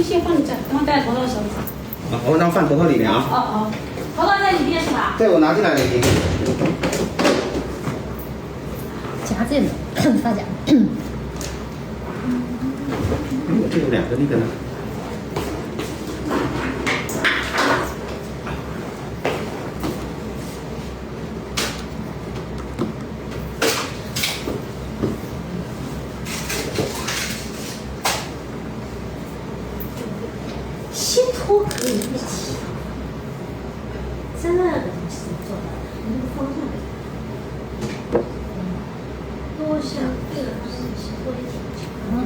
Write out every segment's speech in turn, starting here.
先放你这，我戴头套手里。啊，我让放头套里面啊。哦，头套在里面是吧？对，我拿进来了已经。夹子也没发夹。我这有2个那个呢。新托可以一起，这个东西做的，那个方向多像这个东西做的挺长的。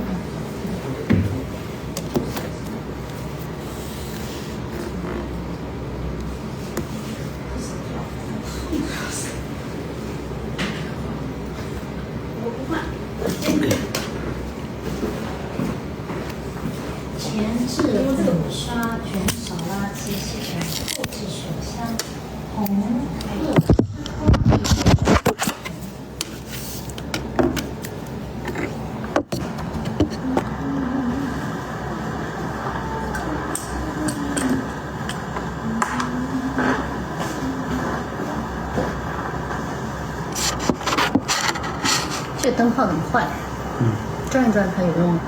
我不换。前置粉刷卷少垃圾系统，后置水箱红色。这个灯泡怎么坏了？转一转它有用吗？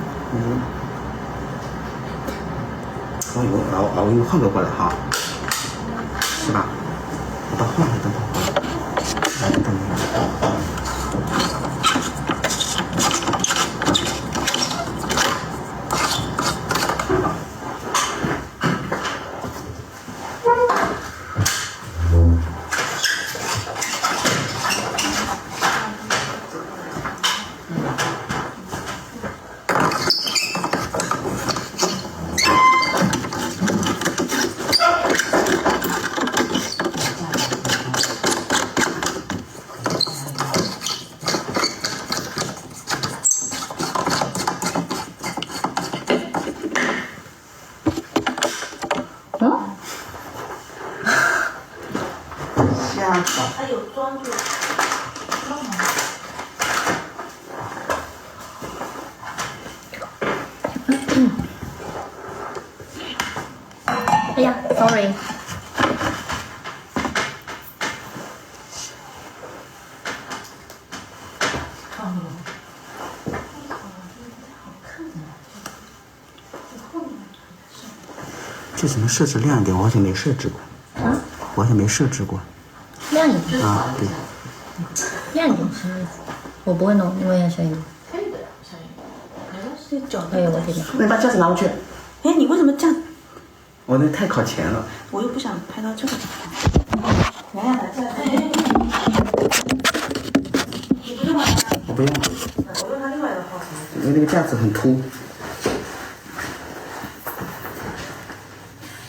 我给你换个过来哈，是吧？我把换个灯泡过来，来，等一下。它有装住。哎呀 ，sorry。这怎么设置亮一点？我好像没设置过。啊？我好像没设置过。亮一点。啊，对。亮一点什么意思？我不会弄，因为要消音。可以的，小雨。没关系，脚哎呦我天哪！那把架子拿过去。哎，你为什么这样？我那太靠前了。我又不想拍到这个地方。来呀，把架子。你不用吗？我不用，我用它另外一个号。因为那个架子很凸。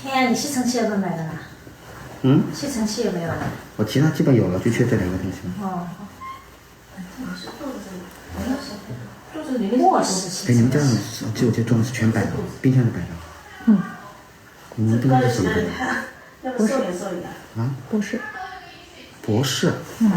哎呀，你吸尘器有没有买的啦？吸尘器有没有了？我其他基本有了，就缺这2个东西。哦。坐这里。卧室。哎，你们家只有这装的是全白的，冰箱是白的。你们冰箱是什么的？要不瘦点瘦一点。啊？不是。博士。来。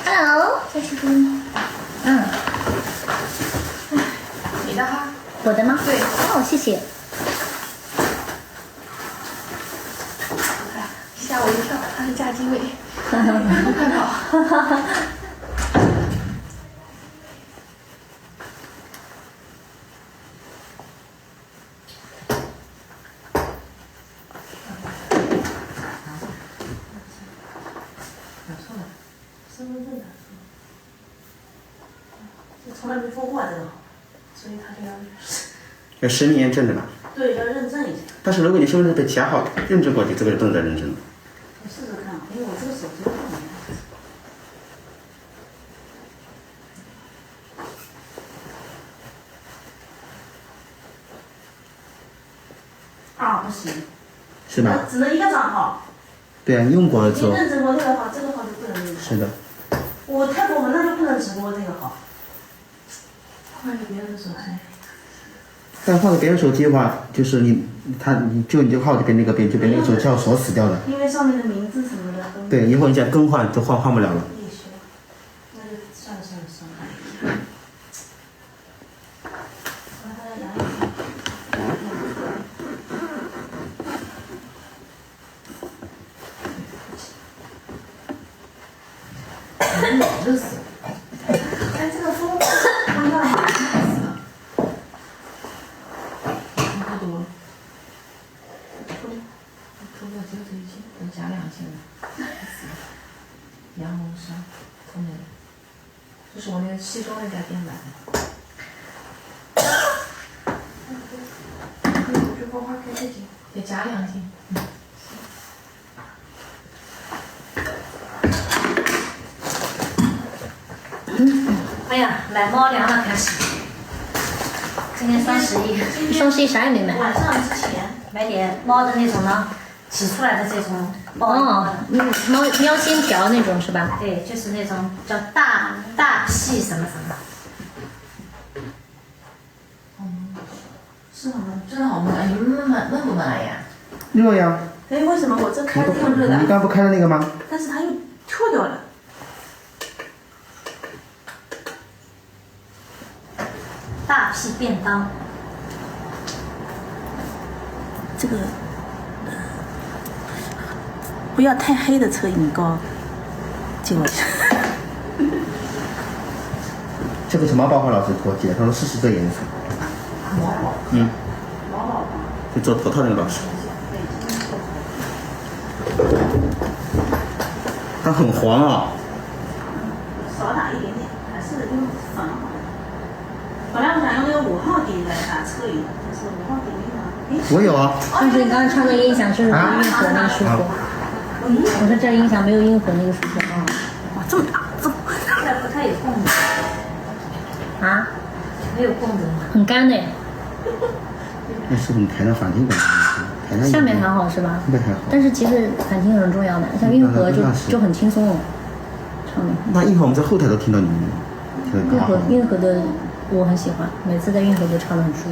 Hello，这是你的哈。我的吗？对。哦，谢谢。吓我一跳，他是嫁鸡尾。快跑！身份证的，这从来没做过这个号，所以他就要实名验证的吧？对，要认证一下。但是如果你身份证被其他号认证过，你这个不能再认证了。我试试看，因为我这个手机不能。啊，不行。是吧？只能一个账号。对啊，用过了之后。你认证过这个号，这个号就不能认证。是的。我太过分，那就不能直播这个号。换个别人的手机。但放在别人手机的话，就是你这个号就被那个手机号锁死掉了。因为上面的名字什么的都。对，一会儿你再更换就换不了了。那就算了。热死！哎，这个风刚刚热死了。差不多。抽个只有这一斤，再加2斤了。羊绒衫，后面，这是我那个西装那家店买的。我去花花开这斤，得加2斤。哎呀，买猫粮了，开始。今天双十一，双十一啥也没买。晚上之前买点猫的那种呢，挤出来的这种猫。哦，喵心条那种是吧？对，就是那种叫大屁什么什么。是吗？真的好闷，你们闷不闷呀？热呀。哎，为什么我这开的又热的？你刚不开的那个吗？但是它又跳掉了。大屁便当。这个不要太黑的侧影膏，借我一下。这个是毛宝宝老师给我寄的，他说试试这颜色。嗯。就做头套那个老师。它很黄啊。少打一点点，还是用粉好。本来我想用那个5号底来打侧影，但是5号底没拿。我有啊。但是你刚刚唱的音响是没有硬核那个舒服。我说这音响没有硬核那个舒服啊。哇，这么大，这么。它有供的。啊？没有供的。很干的耶。那是我们台的反听感。下面还好是吧？下面还好。但是其实反听很重要的，像硬核就很轻松。唱的。那一会儿我们在后台都听到你们。硬核的我很喜欢，每次在硬核都唱得很舒服。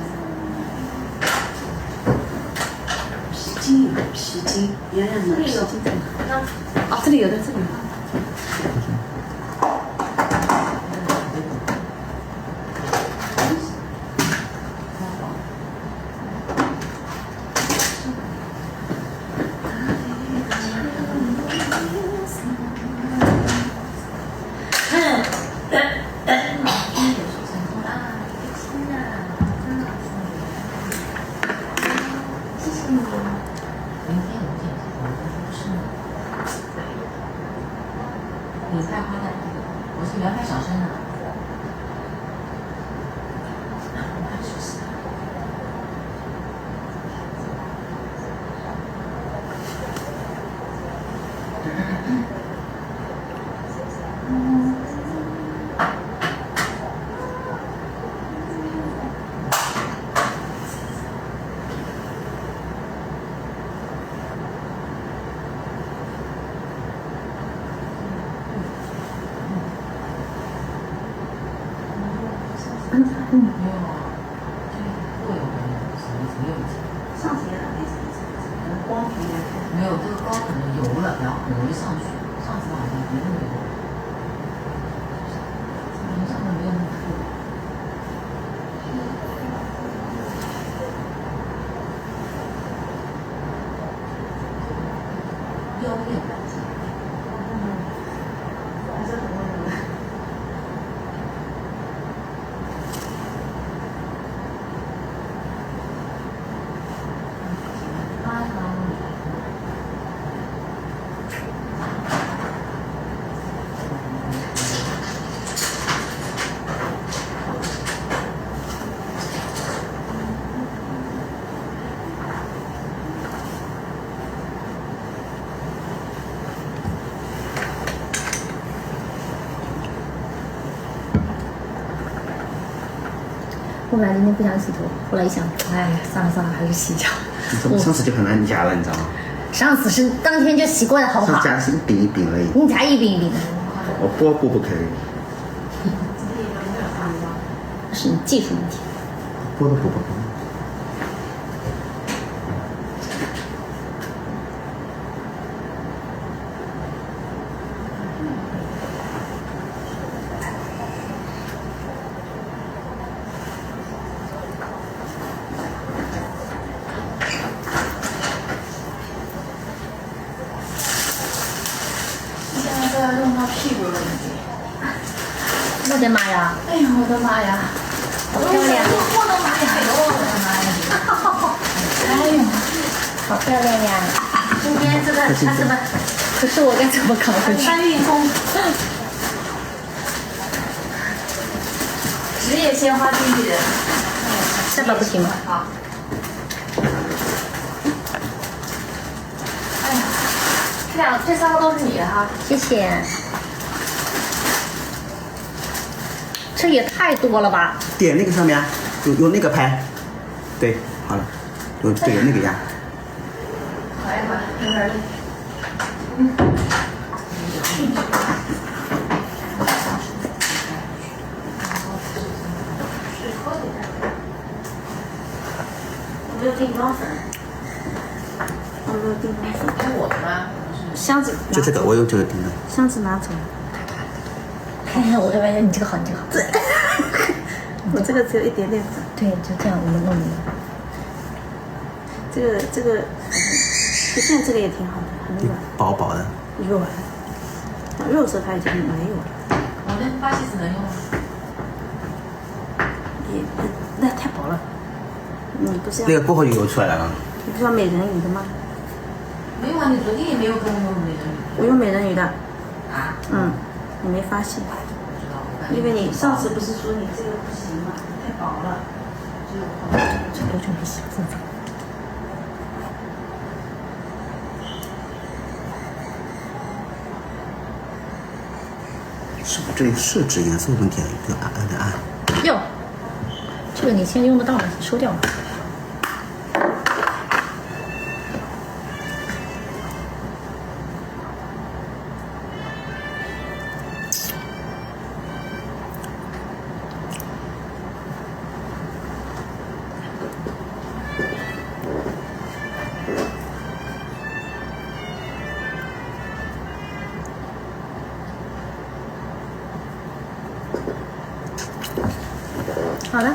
皮筋有皮筋，圆圆的皮筋在哪？啊，这里有的，这里有。你带花带，我是原拍小生的。没有，这个膏可能油了，然后很容易上去。上次好像没那么油，上面没有那么厚。妖艳感觉。还是很温柔的。我本来今天不想洗头，后来一想，哎，算了，还是洗一下。上次就很难夹了，你知道吗？上次是当天就洗过的，好不好？夹是一饼一饼而已。你夹一饼一饼的。我波不可以。是你技术问题。波都不。屁股了已经。我的妈呀！哎呀，我的妈呀！好漂亮！我的妈呀！我的妈呀！哎呀，好漂亮呀！今天这个他怎么？可是我该怎么扛回去？搬运工，职业鲜花经纪人。下巴不行吗？好。哎呀，这3个都是你的哈。谢谢。这也太多了吧！点那个上面有那个拍，对，好了，有对有那个呀。哎呀妈，有点累。我没有定妆粉，我没有定妆粉。还有我的吗？箱子就这个，我有这个订的。箱子拿走了。我感觉你这个好，你这个好。我这个只有一点点粉。对，就这样我们弄的。这个，就现在这个也挺好的，很软。薄薄的。软。肉色它已经没有了。我的巴西子能用吗？也那太薄了。你不是要那个过后就油出来了吗？你不是要美人鱼的吗？没有啊，你昨天也没有跟我用美人鱼。我用美人鱼的。啊？你没发现？不知道，我感觉因为你上次不是说你这个不行嘛，太薄了。这都就没洗自己。是不是这里设置颜色问题啊？有点暗。哟，这个你现在用得到吗？收掉吧。好了。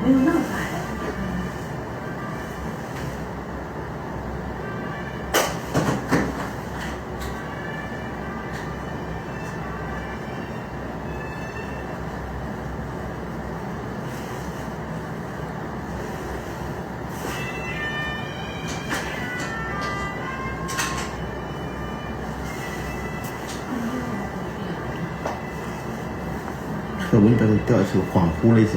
没有那么白。我给你调一次，恍惚了一下。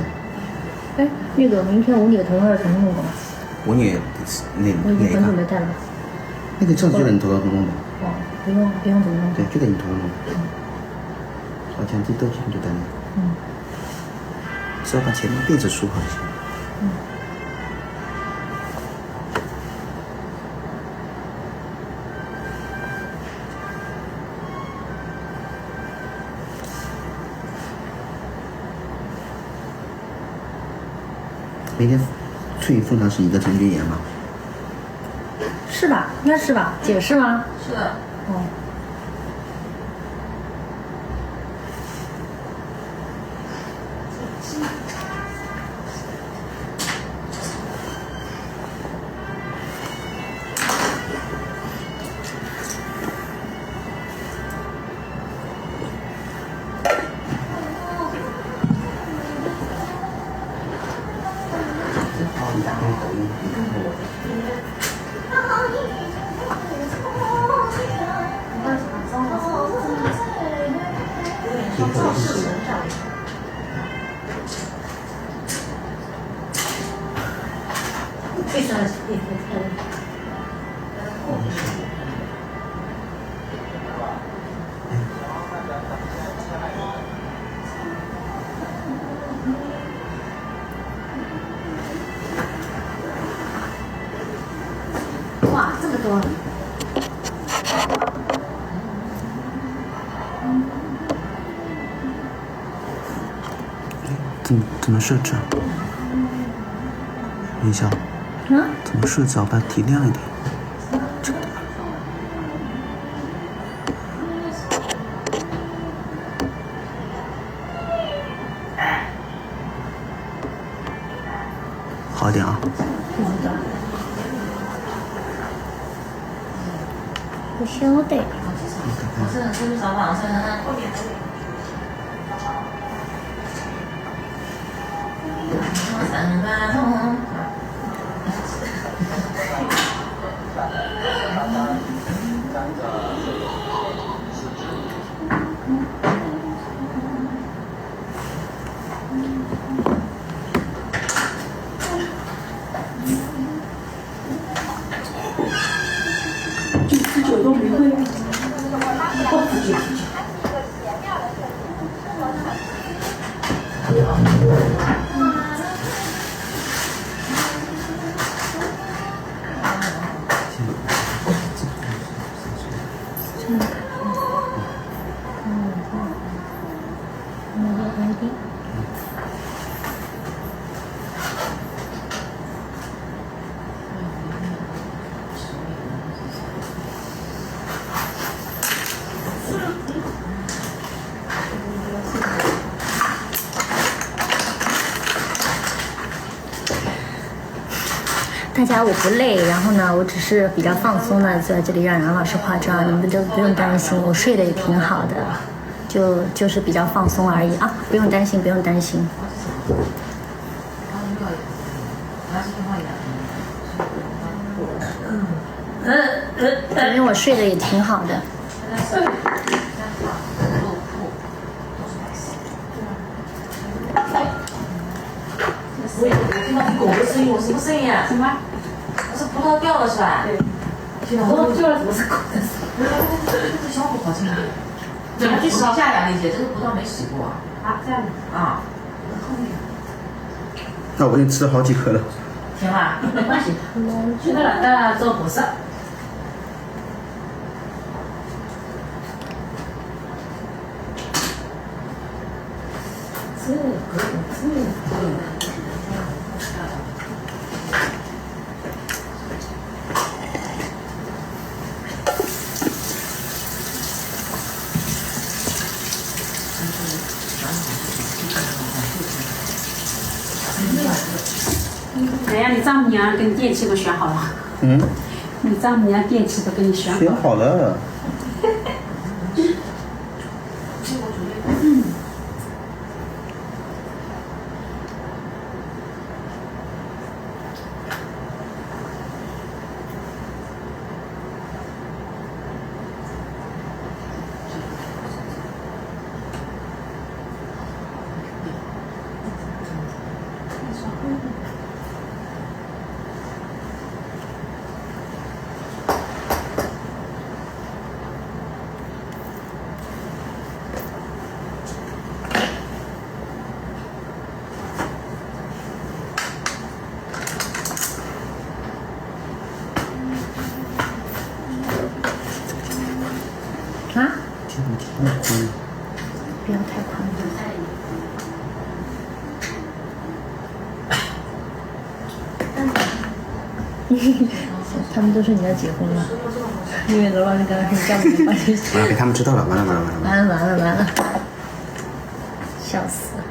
哎，那个明天我你的头发是什么弄的吗？我也我已经很准备带了。那个这样就在你头上弄的。哦，不用怎么弄？对，就在你头上弄。好像这都就在那。只要把前面辫子梳好就行。明天翠羽凤堂是你的陈君言吗？是吧？应该是吧？姐是吗？是的。哦。可以做一些。非常的也太哇，这么多！怎么设置啊？等一下。嗯？怎么设置啊？把它提亮一点。好一点啊。不晓得。我是不是上网上看？99都没会。大家我不累，然后呢，我只是比较放松的在这里让杨老师化妆，你们都不用担心，我睡得也挺好的，就是比较放松而已啊，不用担心，不用担心。因为我睡得也挺好的。我听到狗的声音，我什么声音啊？什么？我是葡萄掉了是吧？对。葡萄掉了怎么是狗的声音？这小狗好听啊！怎么去洗一下呀，丽姐？这个葡萄没洗过啊。啊，这样的。啊。那我已经吃了好几颗了。行吧，没关系。去那做补色。哎呀，你丈母娘跟电器都选好了。嗯。你丈母娘电器都给你选好了。选好了。啊？宽。不要太宽。他们都说你要结婚了，因为罗老师刚刚跟丈母娘把这完了，被他们知道了，完了，完了，笑死了。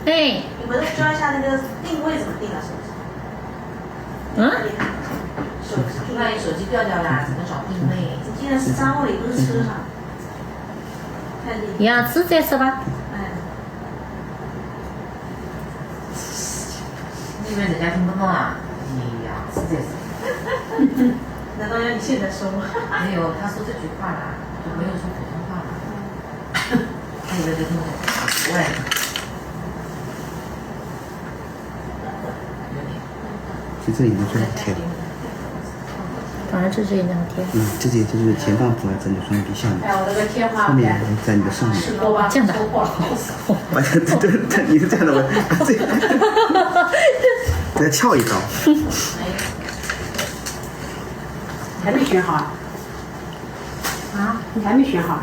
哎，你回头教一下那个定位怎么定啊？是不是？嗯？万一手机掉掉了，怎么找定位？现在是账户里，不是车上。看你。杨子再说吧。哎。你以为人家听不懂啊？哎呀，是这是。难道要你现在说吗？没有，他说这句话了，就没有说普通话了。他以为这听不懂，国外的。其实这里面最好贴的。反正这是一张贴。这里就是前半部来在你双眼皮下面，哎，我这个贴花后面在你的上面。这样的。对，你是这样的，再翘一刀。还没选好啊？你还没选好？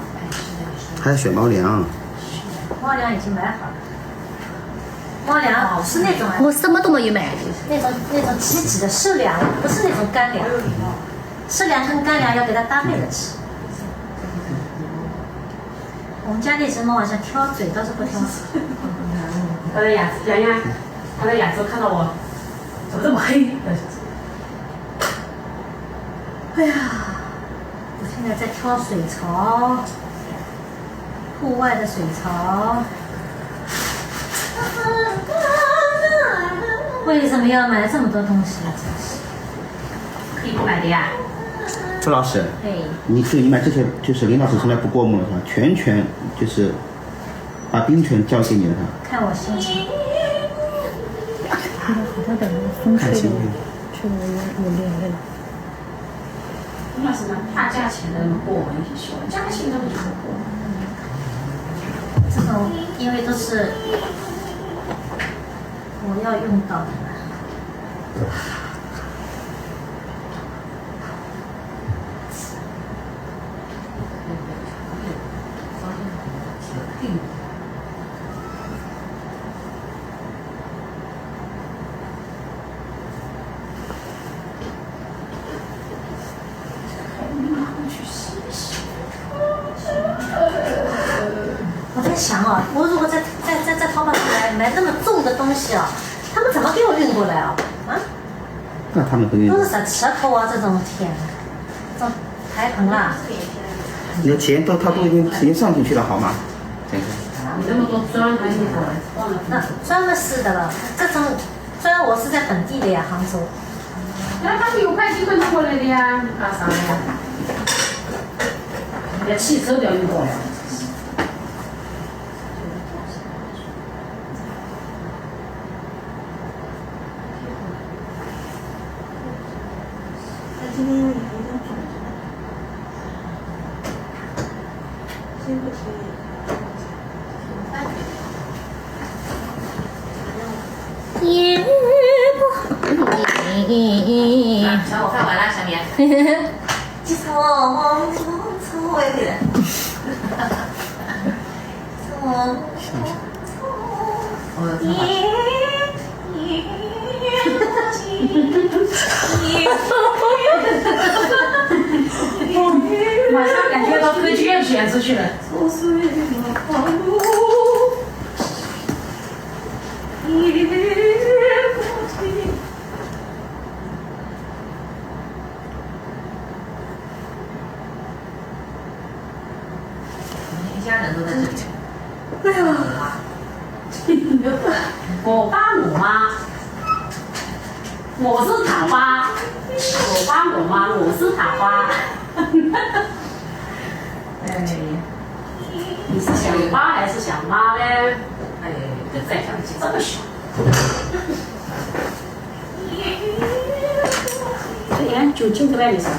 还要选猫粮。猫粮已经买好了。猫粮是那种，我什么都没有买，那种挤挤的适量，不是那种干粮。适量跟干粮要给它搭配着吃。我们家那只猫好像挑嘴，倒是不挑食。他的亚洋洋，他的亚洲看到我怎么这么黑？哎呀，我现在在挑水槽，户外的水槽。为什么要买这么多东西啊？真是，可以不买的呀。周老师，你买这些就是林老师从来不过目的是吧？全权就是把兵权交给你了，看我心情。好多的风吹的，吹的我流泪了。那什么怕价钱的过我们喜欢，价钱的不就过？这种因为都是我要用到的。我在想啊，我如果在淘宝上买那么重的东西啊，他们怎么给我运过来啊？啊？那他们不运。都是舌头啊，这种天，这种台盆啦。你的钱他都已经上进去了，好吗？你那么多砖还没过来？那砖嘛是的了，这种砖我是在本地的呀，杭州。那他们有快递快递过来的呀，你怕啥呀？你的汽车都要运过来。今天因为你还有点肿，先不贴。也不小伙饭完了，小棉。我也给。马上感觉到歌剧院选出去了。一家人都在这里。哎呀，我爸我妈，我是塔花，我爸我妈，我是塔花。哎，你是想爸还是想妈呢？哎，这再想起这么小。哎，酒精在外面上。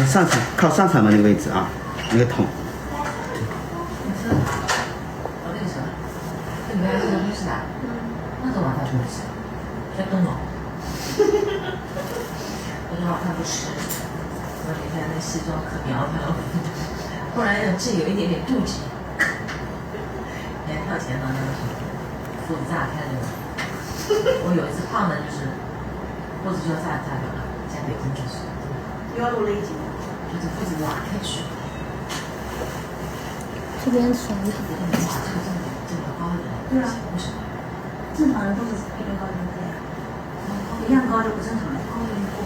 上场靠上场的那个位置啊，那个桶。那个什么，那你还记得东西呢？那个晚上就不吃，在灯笼。那个晚上不吃，我你看那西装可苗条了，后来这有一点点妒忌。年跳前嘛，那个时候肚子炸开了。我有一次胖的，就是肚子就要炸掉了，在北京就是。腰都勒紧了。就是肚子拉开去。这边手一哇，这个高一点。对啊。为什么？正常人都是一边高一边低啊，一样高就不正常了，高一点过。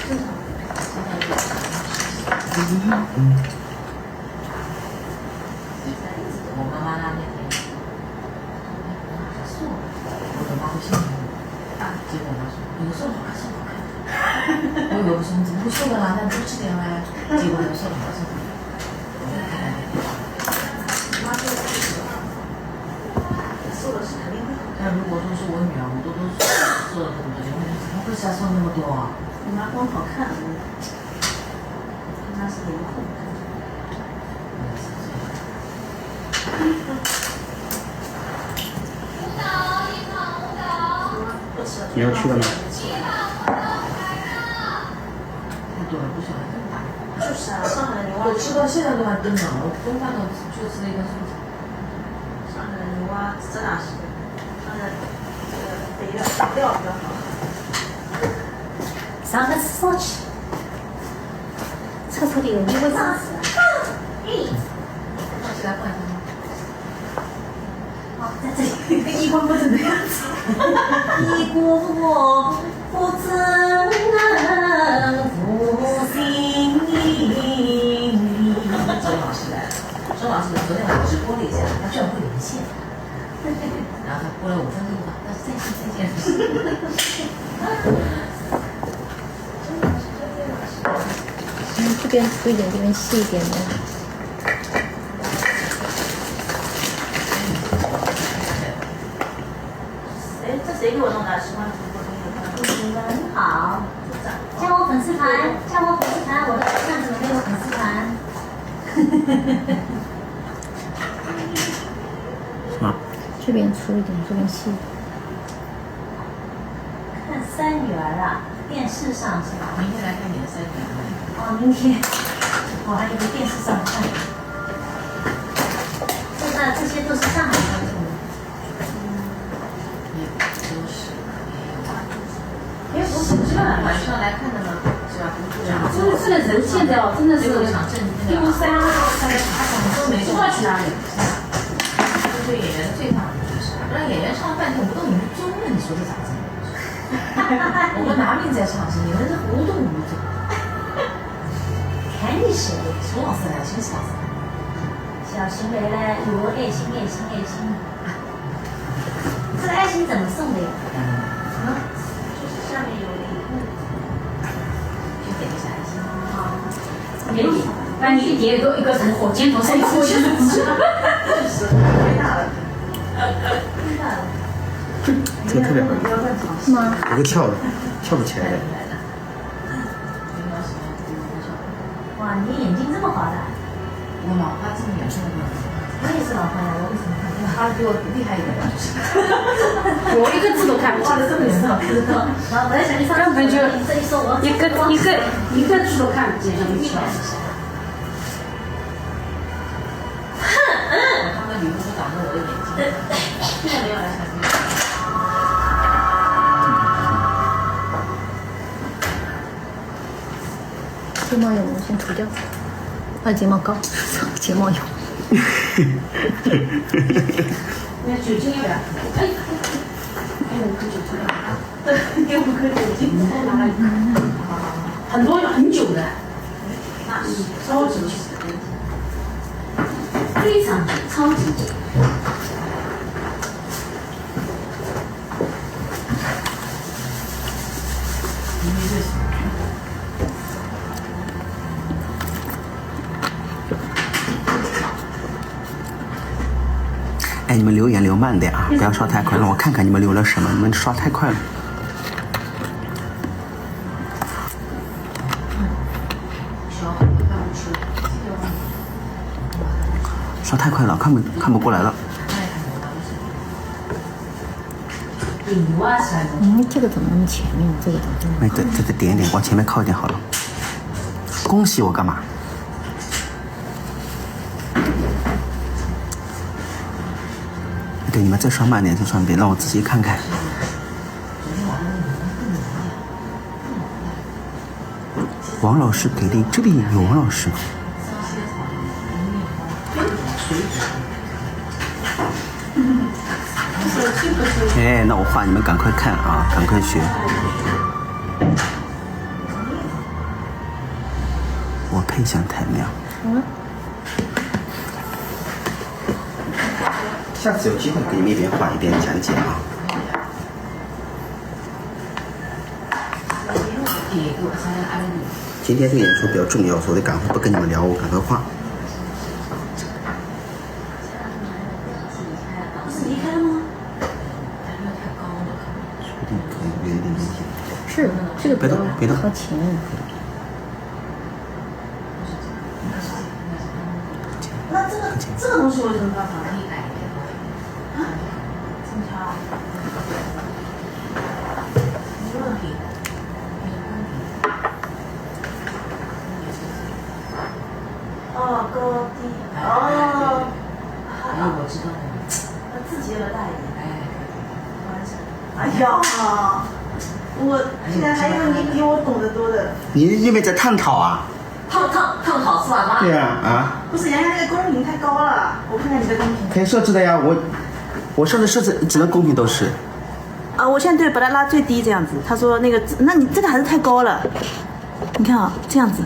正常。我妈妈那天，瘦了，我的妈不信我，结果我妈说，有瘦好看，瘦好看。我以为我说你怎么会瘦的啦？那多吃点嘞。结果她瘦了，瘦了。妈说的是瘦的是肯定会好。但如果说是我女儿，我都瘦了这么多，结果怎么会下瘦那么多啊？你妈光好看，那是颜控。你要去了吗？太多了，不喜欢这么大。就是啊，上海牛蛙。我吃到现在都还炖呢，我中饭都就吃了一个素菜。上海牛蛙真的是，上海肥料比较好。上个厕所去，厕所里有你会脏死。放起来换一下。好，在这里衣冠不整的样子。衣冠不整负心。周老师来了，周老师昨天晚上直播了一下，他居然会连线，然后他播了5分钟吧，但是再见。这边粗一点，这边细一点的。哎，这谁给我弄的？10万你们好，加我粉丝团，加我粉丝团，我的偶像怎么没有粉丝团？什么？这边粗一点，这边细一点。看三女儿啊，电视上是吧？明天来看你的3女儿。哦，明天我还以为电视上看。这些都是上海观众。也都是。因为不是这个晚上来看的嘛，是吧？这个人现在哦，真的是有场正那个3都没不知道去哪里。这对演员的最大的就是，不然演员唱半天无动于衷了，你说这咋整？我们拿命在唱戏，你们是无动于衷。看你谁，苏老师来，新老师。小邢来了，有爱心，爱心，爱心。这个爱心怎么送的呀？就是下面有礼物，就点一下爱心。啊，给你，把你一叠一个从火箭筒送出去。就是太大了，真的。这个特别好不要乱尝试。是吗？有个跳的，跳不起来的。哇，你眼睛这么好的？我老花这么远，真的吗？我也是老花呀，我为什么看不到？他比我厉害一点吧，就是。我一个字都看不画的见。这么远，看不到。然后本来想去上根本就你这一说，我一个字都看不见，这么一条。他们礼物都挡着我的眼睛。现在没有来相机。睫毛油我先涂掉。睫毛膏，睫毛油。那酒精有点，哎，给5颗酒精。对，给5颗酒精，拿了1颗。很多很久的，那是超级久，非常久，超级久。哎，你们留言留慢点啊，不要刷太快，让我看看你们留了什么。你们刷太快了。刷太快了，看不过来了。这个怎么那么前面？这个怎么这么？哎，再点一点，往前面靠一点好了。恭喜我干嘛？对，你们再刷慢点，再刷一遍，让我仔细看看。王老师给力，这里有王老师吗？哎，那我画，你们赶快看啊，赶快学。我配享太亮。下次有机会给你们一边画一边讲解啊。今天这个演出比较重要，所以我赶快不跟你们聊，我赶快画。不是离开了吗？是这个别动，别动。好前。那这个东西我怎么办法？啊？这么巧？哦，高低哦。我知道了。那自己也大一点。完成。哎呀，我现在还有你比我懂得多的。你那边在探讨啊？烫好是吧？对啊，啊。不是，洋洋那个公屏太高了，我看看你的公屏。可以设置的呀，我上次设置只能公屏都是。啊，我现在对把它拉最低这样子。他说那个，那你这个还是太高了。你看啊，这样子，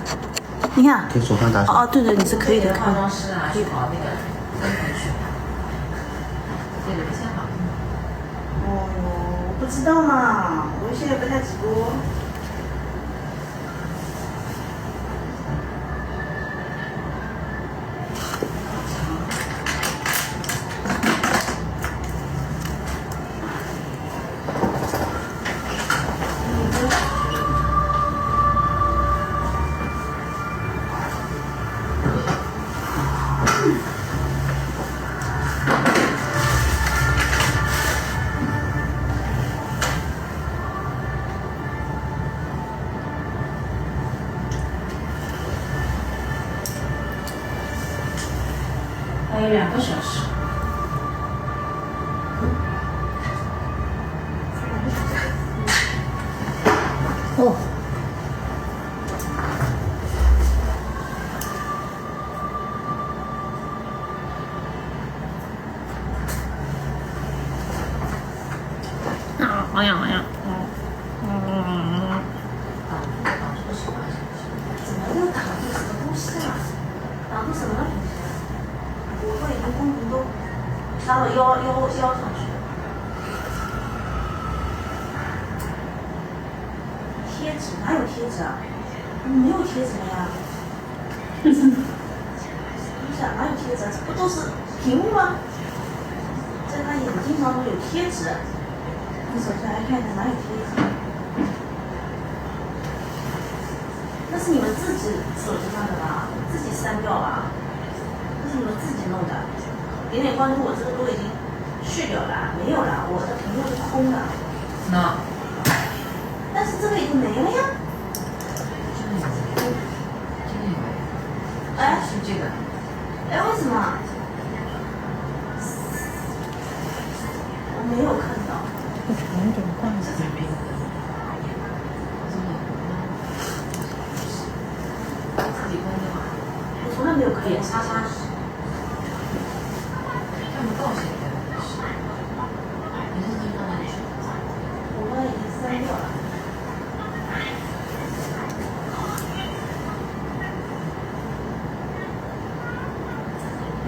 你看。可以手上打手。哦，对对，你是可以的。化妆师啊，去搞那个跟回去。这个先好。哦，我不知道嘛，我现在不太直播。还有2个小时。哦。哎呀哎呀！怎么又挡住什么东西了？挡住什么了？我都已经公屏都拉到腰上去了。贴纸哪有贴纸啊？没有贴纸了呀。不是啊，哪有贴纸啊？这不都是屏幕吗？在他眼睛上面有贴纸。你手机来看看哪有贴纸？那是你们自己手机上的吧？自己删掉吧？这是你们自己弄的。点点关注，我这个都已经去掉了，没有了，我的屏幕是空的。那。但是这个已经没了呀。哎，是这个。哎，为什么？我没有看到。会长一点罐子。我从来没有看过。叉叉。看不到现在。你是看到哪里去？我刚才已经删掉了。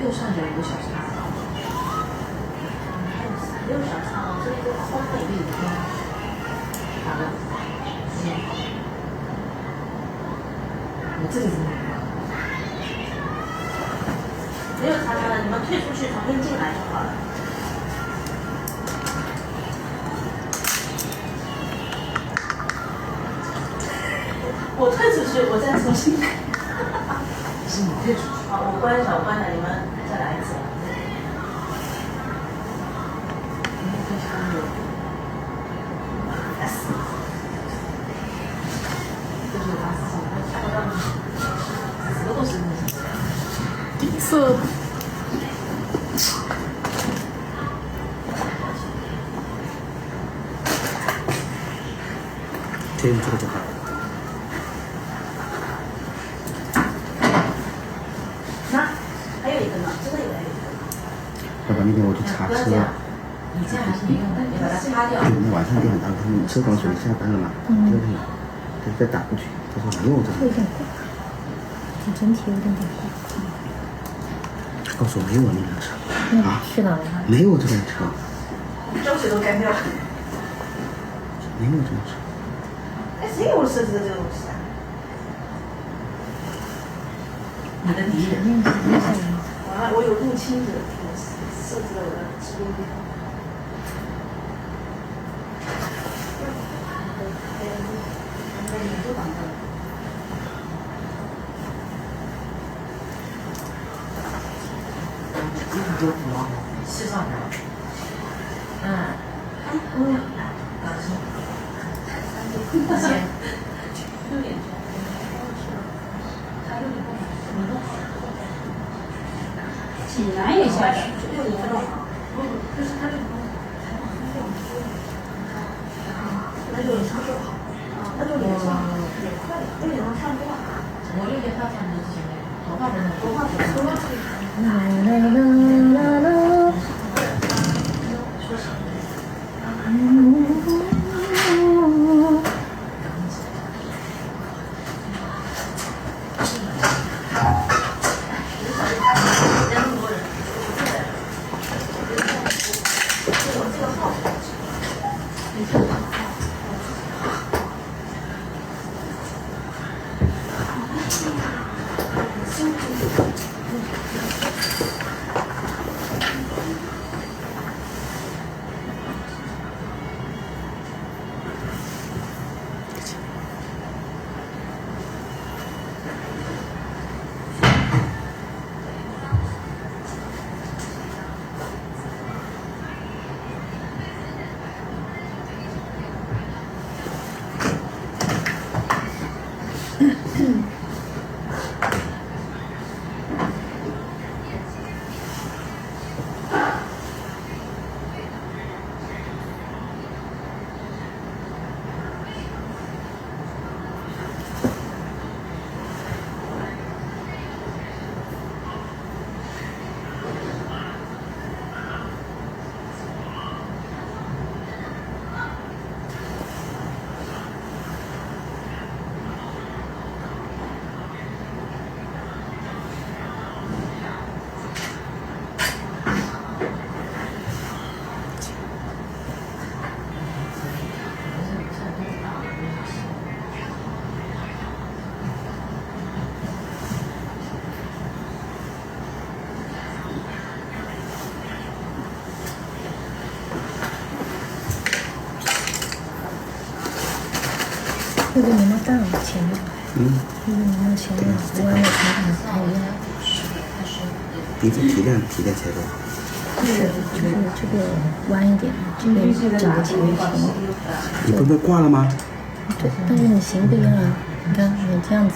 右上角有个小叉。没有小叉，这里都空了一片。好了。我这里怎么没有叉叉的，你们退出去，重新进来就好了。我退出去，我再重新来。是你退出去。好，我关一下，你们。再来一次。第一次。就用这个就好。那还有一个呢，这个也还有一个。要不然那天我去查车，你这样还是没用的，你把它擦掉。对，那晚上电很大，他们车管所下班了嘛，第二天他再打过去，他说没有这个，有点怪，整体有点怪。告诉我没有那辆车啊，去哪了？没有这辆车，胶水都干掉了。没有这辆车。哎，谁给我设计的这个东西啊？你的敌人。完了，我有入侵者，我设置了我的直播地方。脸都挡到了。系上来了。先。6点钟。济南也下去，6点钟。就是他这个。那就差不多好。那就脸上也快了，6点钟差不多。我6点半上的之前，头发真的，头发这个柠檬蛋前面，这个柠檬前面，我也没看不太一样。鼻子提亮提在前头。是，就是这个弯一点，这边整个前面平。你不是挂了吗？对，但是你型不一样啊，你看你这样子。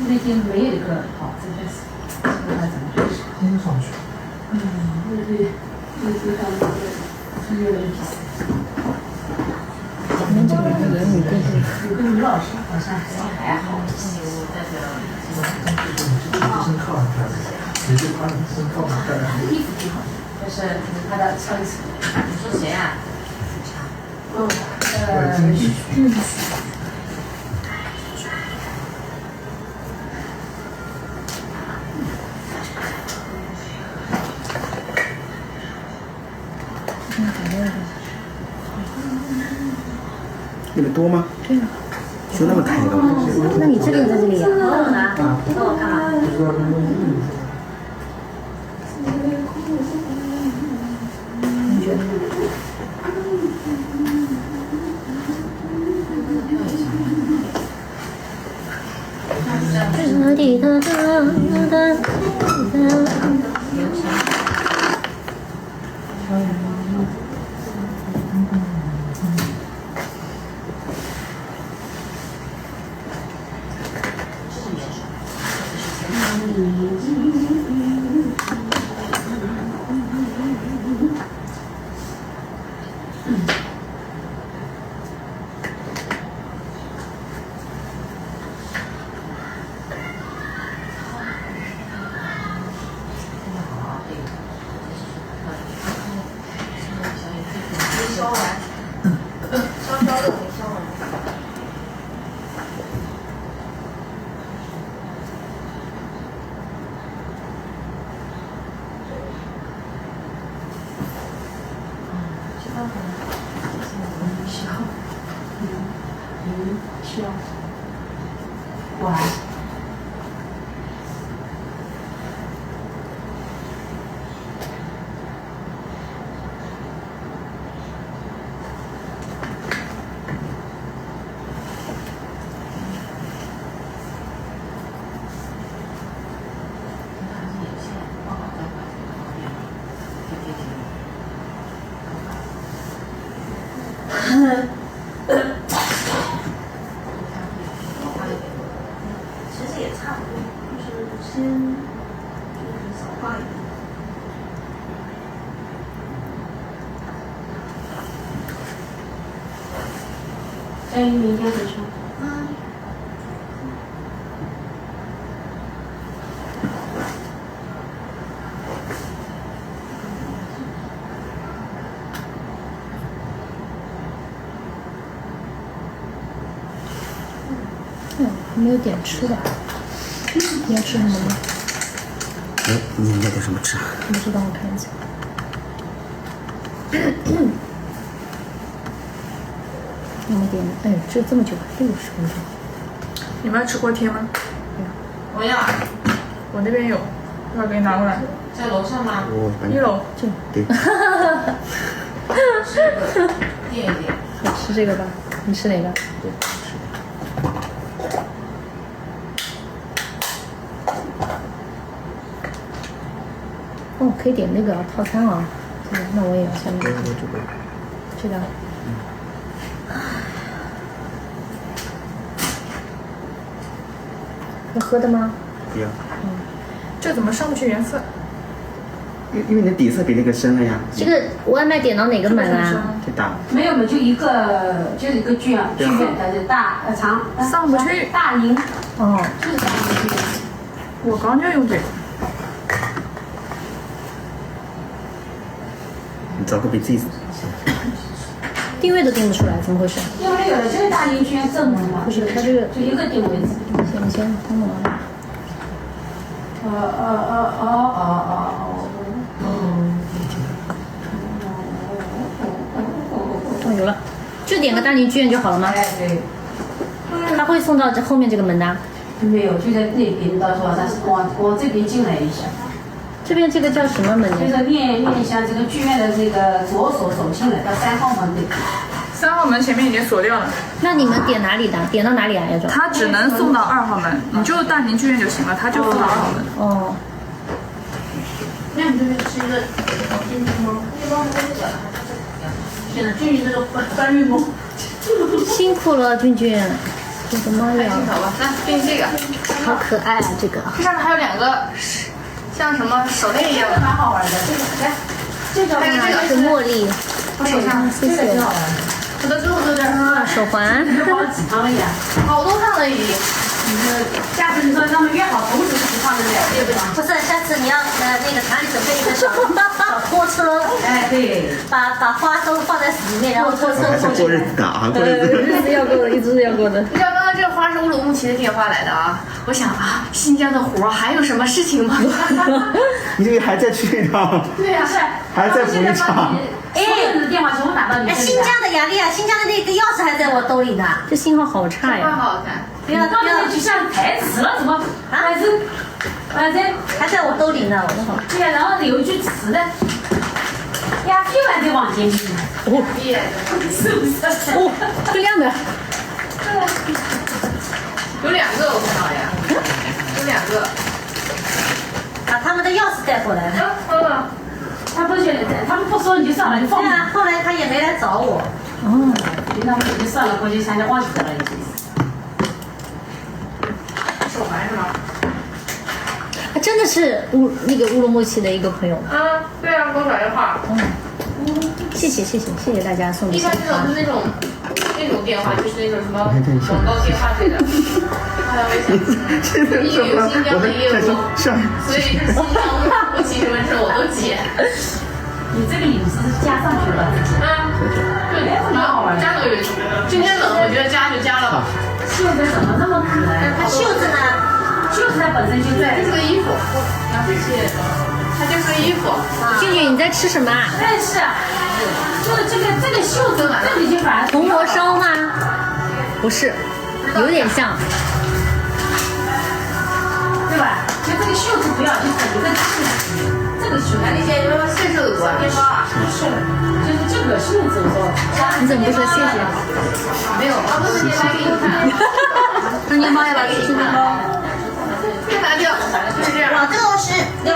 那天没有一个好，这个是不知道怎么回事。上去。很有意思。前面这个言语过度。跟于老师好像还好一些。衣服挺好，就是他的上一次，你说谁啊？那个多吗？对啊。就那么开的吗？那你这个在这里呀？帮我拿，帮我看看。你觉得呢？滴答答答答。消完，消的没消完。过来。其实也差不多，就是先就是少画一点。哎，明天回去。没有点吃的，你要吃什么吗？你应该点什么吃啊？不知道，我看一下。我们点，哎，这么久，60分钟。你们要吃锅贴吗？我要，我那边有，一会儿给你拿过来。在楼上吗？1楼。对。垫一点。我吃这个吧，你吃哪个？对，是的。哦，可以点那个套餐啊。那我也要下面这个。这个。要喝的吗？不要。这怎么上不去颜色？因为你的底色比那个深了呀。这个外卖点到哪个门啊？最大。没有，就一个剧院的大长上不去。大营。哦。就是上不去。我刚就用这个。你找个比自己。定位都定不出来，怎么回事？因为有的就是大营剧院正门嘛。不是，它这个就一个定位置。你先通了。哦，有了，就点个大宁剧院就好了吗？哎，对。他会送到这后面这个门的？没有，就在那边，到时候咱是往这边进来一下。这边这个叫什么门呢？就是面向这个剧院的那个左手走进来，到3号门这边。 3号门前面已经锁掉了。那你们点哪里的？点到哪里啊？要找？他只能送到2号门，你就大宁剧院就行了，他就送到2号门。哦。那你这边吃一个金鸡吗？那帮那个，现在俊俊这个搬运工，辛苦了，俊俊。我的妈呀！好吧，来给你这个，好可爱啊，这个。这上面还有2个，像什么手链一样的，蛮好玩的。这个来，这个还有这个是茉莉。我手上谢谢。挺好玩的。我的最后这儿手环。好几趟了呀？好多趟了已经。下次你说让他们约好同时去放这个，对不对？不是，下次你要那个哪里准备一个小拖车，哎，对，把花都放在里面，然后拖车还是送进来。过日子的啊，过日子。日子要过的，一直是要过的。你知道刚刚这个花是乌鲁木齐的电话来的啊，我想啊，新疆的活还有什么事情吗？你这个还在去呢？对呀、还在补一场。所有的电话全部打到你这里。新疆的雅丽亚，新疆的那个钥匙还在我兜里呢。这信号好差花呀！好看。不要到那里去像台词了，怎么？反正还在我兜里呢，我说。对呀，然后有一句词的，呀，又还在往前进，哦，是不是？哦，这亮的。有2个我看到呀。们的钥匙带过来的。他不觉得，他们不说你就算了，你放对。啊，后来他也没来找我。哦，平常就算了，估计人家忘记掉了已经。手环是吗？真的是那个乌鲁木齐的一个朋友。啊，对啊，给我打电话。谢谢大家送的一般这种是那种电话，就是那种什么广告电话类的。因为有新疆的业务，所以是新疆乌鲁木齐什么这种我都接。你这个隐私是加上去的。对，蛮好玩。加都有，今天冷，我觉得加就加了吧。袖子怎么那么可爱？它袖子呢？袖子它本身就在，就是个衣服，它就是个衣服。俊俊，你在吃什么啊？但是就是这个袖子，这里就把它铜锣烧吗？不是，有点像。对吧？就这个袖子不要，就整个这个袖子。那些什么顺手有面包啊？是，就是这个袖子我说。你怎么不说谢谢？没有，我不是先来给你看。那面包要不要吃面包？别拿掉，就是这样。往这个是对，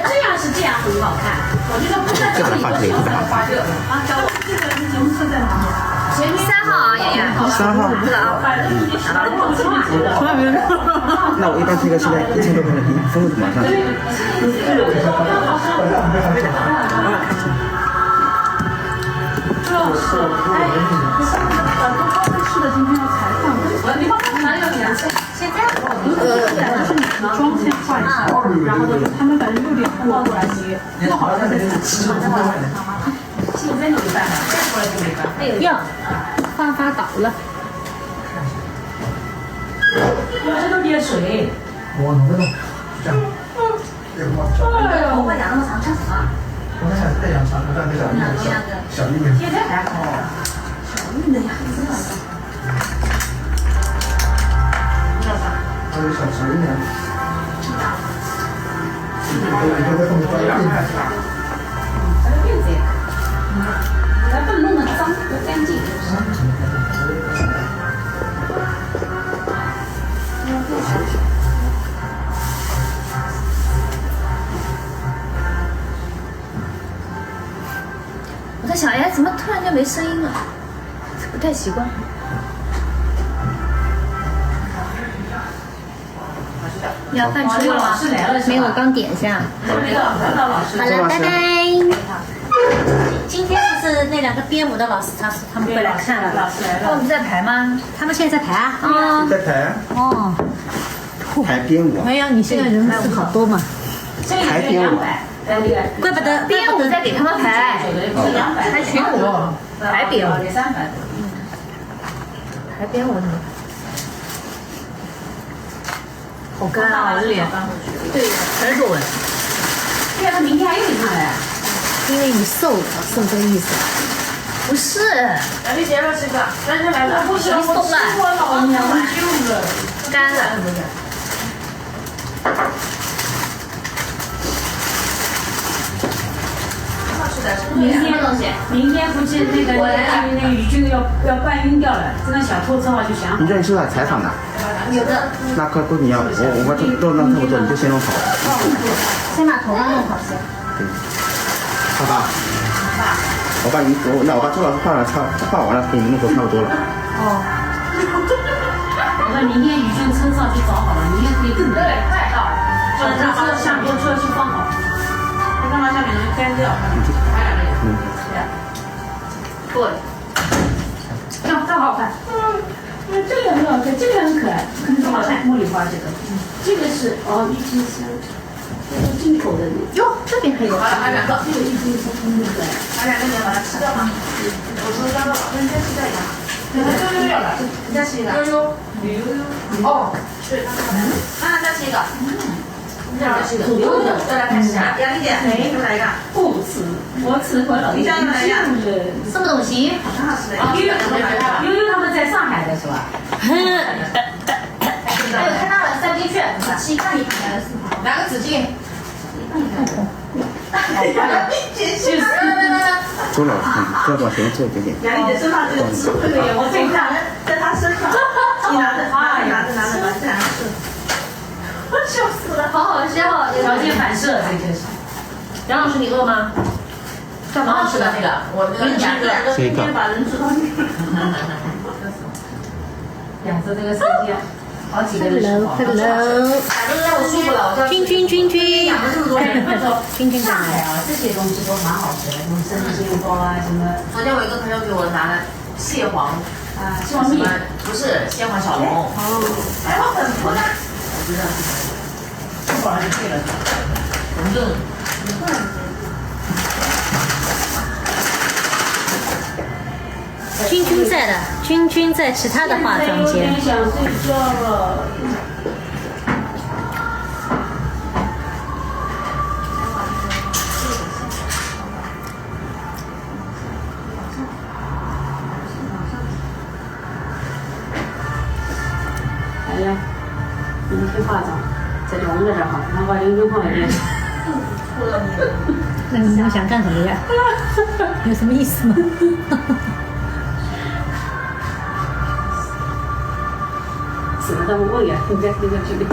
这样是这样很好看。我觉得不是这个画可以，这个画可以。啊，找我这个节目设在哪里？前面3号啊，妍妍。3号。从来没有。那我一般这个是在1000多块的丰富马上。主要是，是的，今天要采访。你帮他哪里有颜色？现在就是你妆先画一下，然后他们反正6点半过来接，做好了再吃。现在就没办法，再过来就没办法。哎呦，发倒了。这都憋水。我弄不动，这样。头发养那么长干什么？我那还太阳长，但那个小玉米。现在还好。小玉米呀，真的是。还有小玉米。你就在后面抓辫子。这个辫子也可以。咱不能弄得脏不干净。我在想，哎，怎么突然间没声音了？不太习惯。你要饭吃了吗？没有，我刚点一下。好了，拜拜。今天就是那2个编舞的老师，他们会来看了。他们在排吗？他们现在在排啊？啊。在排。哦。排编舞。没有，你现在人数好多嘛。排编舞。怪不得编舞在给他们排，排群舞，排编舞，排编舞。好干啊，我的脸。对，全是皱纹。对呀，他明天还有一趟嘞。因为你瘦了，是这个意思。不是。来，你先吃个，咱先来了。不是，我吃过老娘舅了，干了。明天估计那个宇俊要半晕掉了，这个小偷正好就想好。你这你是来采访的？有的。那快你要我把都让他们做，你就先弄好。先把头发弄好先。对。好吧。我把周老师画完了，给你们弄都差不多了。哦。我们明天宇俊车上去找好了，明天可以更快到。车下面车去放好，让它下面能干掉。对。这好看。这个很好看，这个很可爱，很好看。茉莉花这个，这个是郁金香，这是进口的。哟，这边还有。好了，还2个。这个郁金香很可爱。把2个你要把它吃掉吗？我说3个，那你再吃掉一个。悠悠了，你再吃一个。悠悠。哦，是。那再吃一个。再吃一个。再来开始啊！杨丽姐，你来一个。不吃，我吃过了。你叫你们来呀。什么东西？很好吃的。悠悠他们在上海的是吧？还有看到了3斤券，吃看你买的是拿个纸巾。就是周老师，这往前坐一点。杨丽姐身上这个智慧的眼光，这看在她身上，你拿着，拿着，这样是，笑死了，好好笑，条件反射，杨老师，你饿吗？蛮好吃的那个，我那个两个这个把人吃到两次这个时间，好几个人吃饱。 Hello，反正让我舒服了，我就君，养了这么多年。君在哪？上海啊，这些东西都蛮好吃的，什么生煎包啊，什么昨天我一个朋友给我拿了蟹黄，蟹黄面，不是蟹黄小龙。哎，我很不辣，我不知道是什么。吃饱了就对了。红豆。君在的，君在其他的化妆有间点。想睡觉了。哎呀，明天化妆，在这蒙着这哈，然后把刘根放在边上。那你们想干什么呀？有什么意思吗？死了他们问呀，你在这个这里。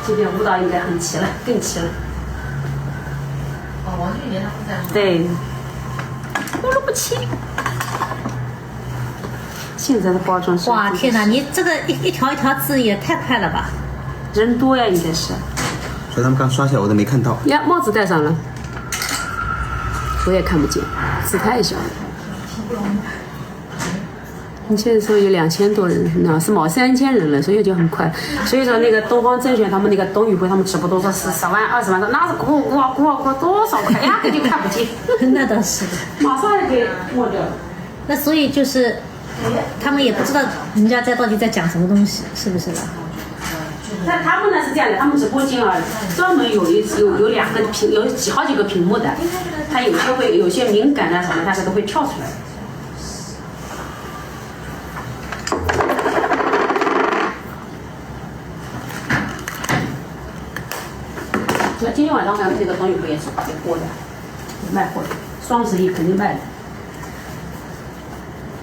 这边舞蹈应该很齐了，更齐了。哦，王俊杰他们在。对。呼噜不齐。现在的包装是。哇，天哪！你这个一条一条字也太快了吧！人多呀，应该是。所以他们刚刷起来我都没看到。呀，帽子戴上了，我也看不见，字太小了。你现在说有2000多人，那是毛3000人了，所以就很快。所以说那个东方甄选他们那个董宇辉他们直播都说是10万、20万，那是过多少块，压根就看不见。那倒是。马上就给抹掉了。那所以就是他们也不知道人家到底在讲什么东西，是不是啦？但他们呢是这样的，他们直播间啊，专门有2个屏，有好几个屏幕的，它有些敏感啊什么，它都会跳出来。那今天晚上呢，这个东西不也是也播的，也卖货的，双11肯定卖的。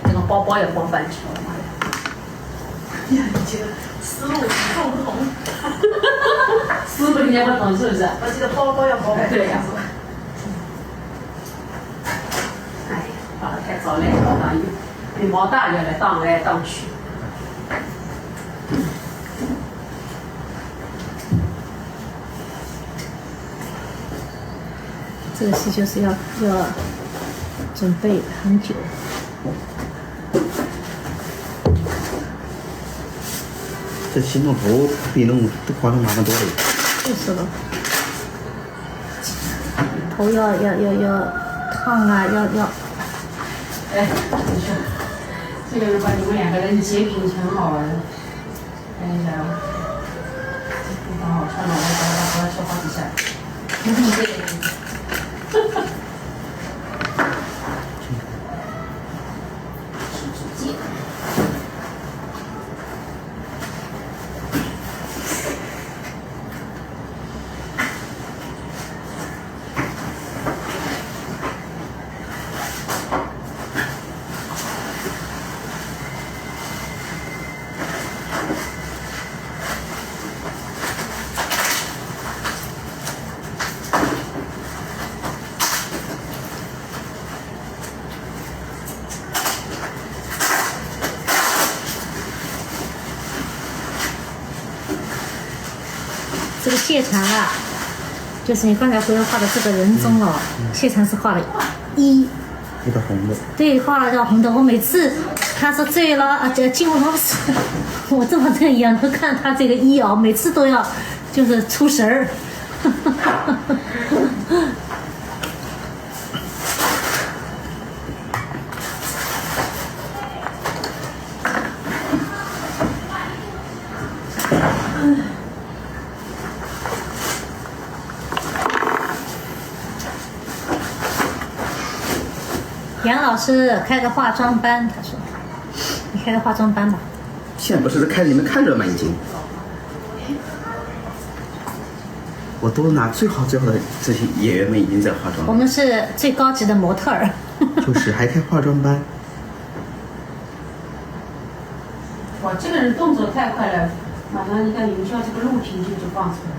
这个包包也播半条，妈呀！呀，你这个思路与众不同。思路也不同是不是？我记得包包要包半对呀。条。哎呀，发的太早了，当比毛大爷来荡来荡去。这个戏就是要准备很久。这洗弄头比弄化妆麻烦多了。就是了，头要烫啊，要。哎，你说，这个是把你们2个人截屏挺好玩的，看一下啊，刚好穿了我要说好几下。这个谢蝉啊，就是你刚才回来画的这个人中哦，谢蝉是画了1，一个红的。对，画了条红的。我每次他说醉了啊，这进入老师，我这么这样都看他这个1哦，每次都要就是出神儿。杨老师开个化妆班，他说：“你开个化妆班吧。”现在不是开你们看着吗？已经，我都拿最好的这些演员们已经在化妆了。我们是最高级的模特儿。就是还开化妆班。这个人动作太快了，马上你看营销这个录屏就放出来了。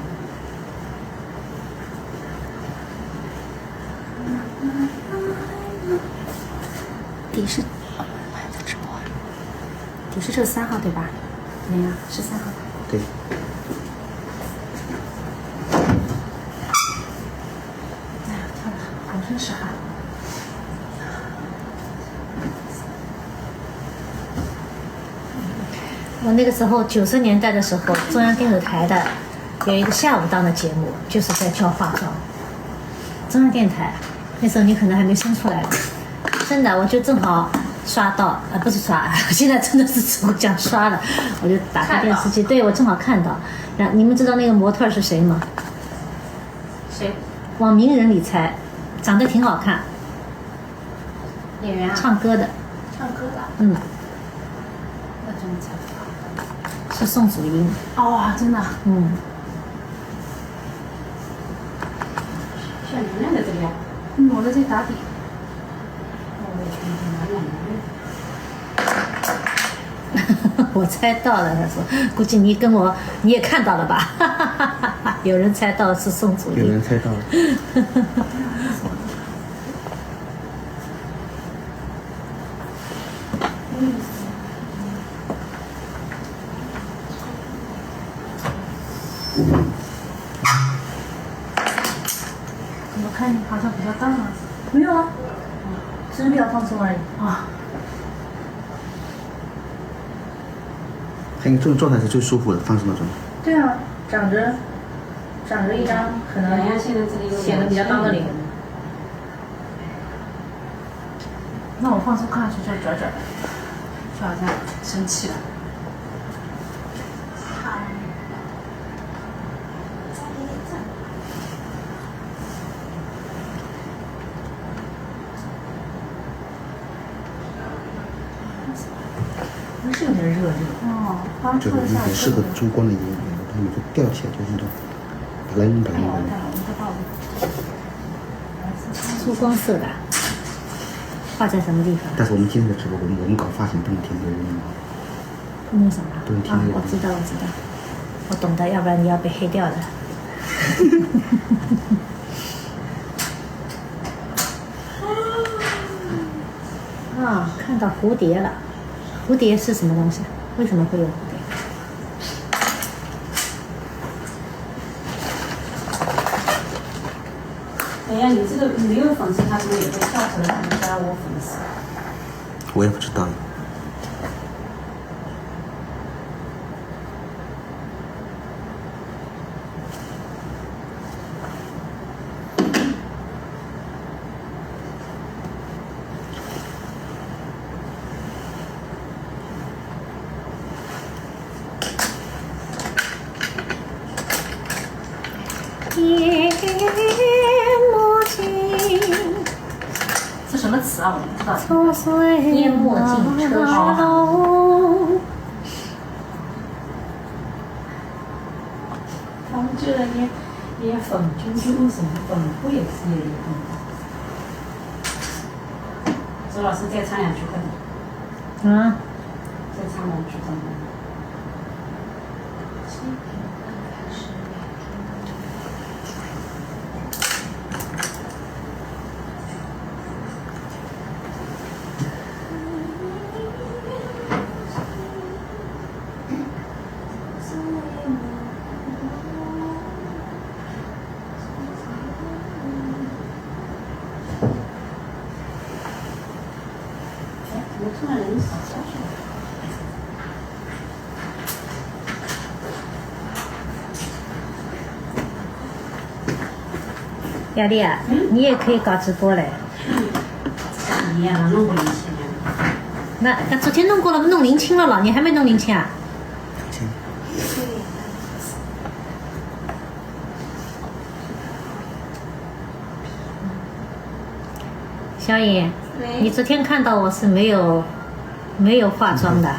底是，还在直播。底是这3号对吧？没有，是3号。对。哎呀，跳的浑身是汗。我那个时候90年代的时候，中央电视台的有一个下午档的节目，就是在教化妆。中央电台，那时候你可能还没生出来。真的，我就正好刷到，不是刷，现在真的是我讲刷了，我就打开电视机，对我正好看到。然后你们知道那个模特是谁吗？谁？往名人里猜，长得挺好看，演员啊？唱歌的。唱歌的？嗯。那怎么猜？是宋祖英。哦，真的。嗯。像娘娘的这个呀？我在这打底。我猜到了，他说，估计你跟我你也看到了吧？有人猜到是宋祖英。有人猜到了。我看你好像比较大了。没有啊，只是比较放松而已啊。看你这种状态是最舒服的，放松的状态。对啊，长着一张可能显得比较大的脸。那我放松看上去就拽拽的，就好像生气了。是有点热哦，就是那很适合珠光的颜色，它有时候吊起来就是那种冷的。珠光色的，画在什么地方？但是我们今天的直播，我们搞发型不能贴那个绒毛。不能什么？不能贴那个。我知道，我懂的，要不然你要被黑掉的。啊，看到蝴蝶了。蝴蝶是什么东西？为什么会有蝴蝶？哎呀，你这个没有粉丝，他怎么也会跳出来加我粉丝？我也不知道。这什么词啊？我不知道。淹没进车上。他们居然连粉珠珠什么粉扑也是有的。周老师再唱2句快点。再唱2句快点。雅丽啊，你也可以搞直播嘞。你也能弄过0.7年。那昨天弄过了，弄07了了，你还没弄07啊？小颖，你昨天看到我是没有化妆的，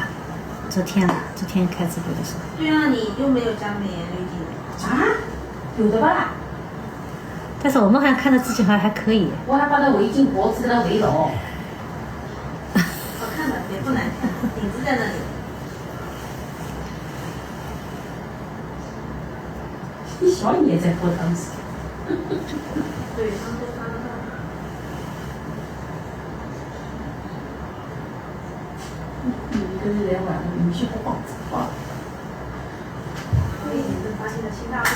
昨天开直播的时候。对啊，你又没有加美颜滤镜。啊？有的吧？但是我们好像看到自己好像还可以。我还把它围巾脖子给它围牢。好看的，也不难看，影子在那里。宵夜在喝汤时。对，他们都看得到。一个人在玩，有些不放啊。这一点都发现了新大陆。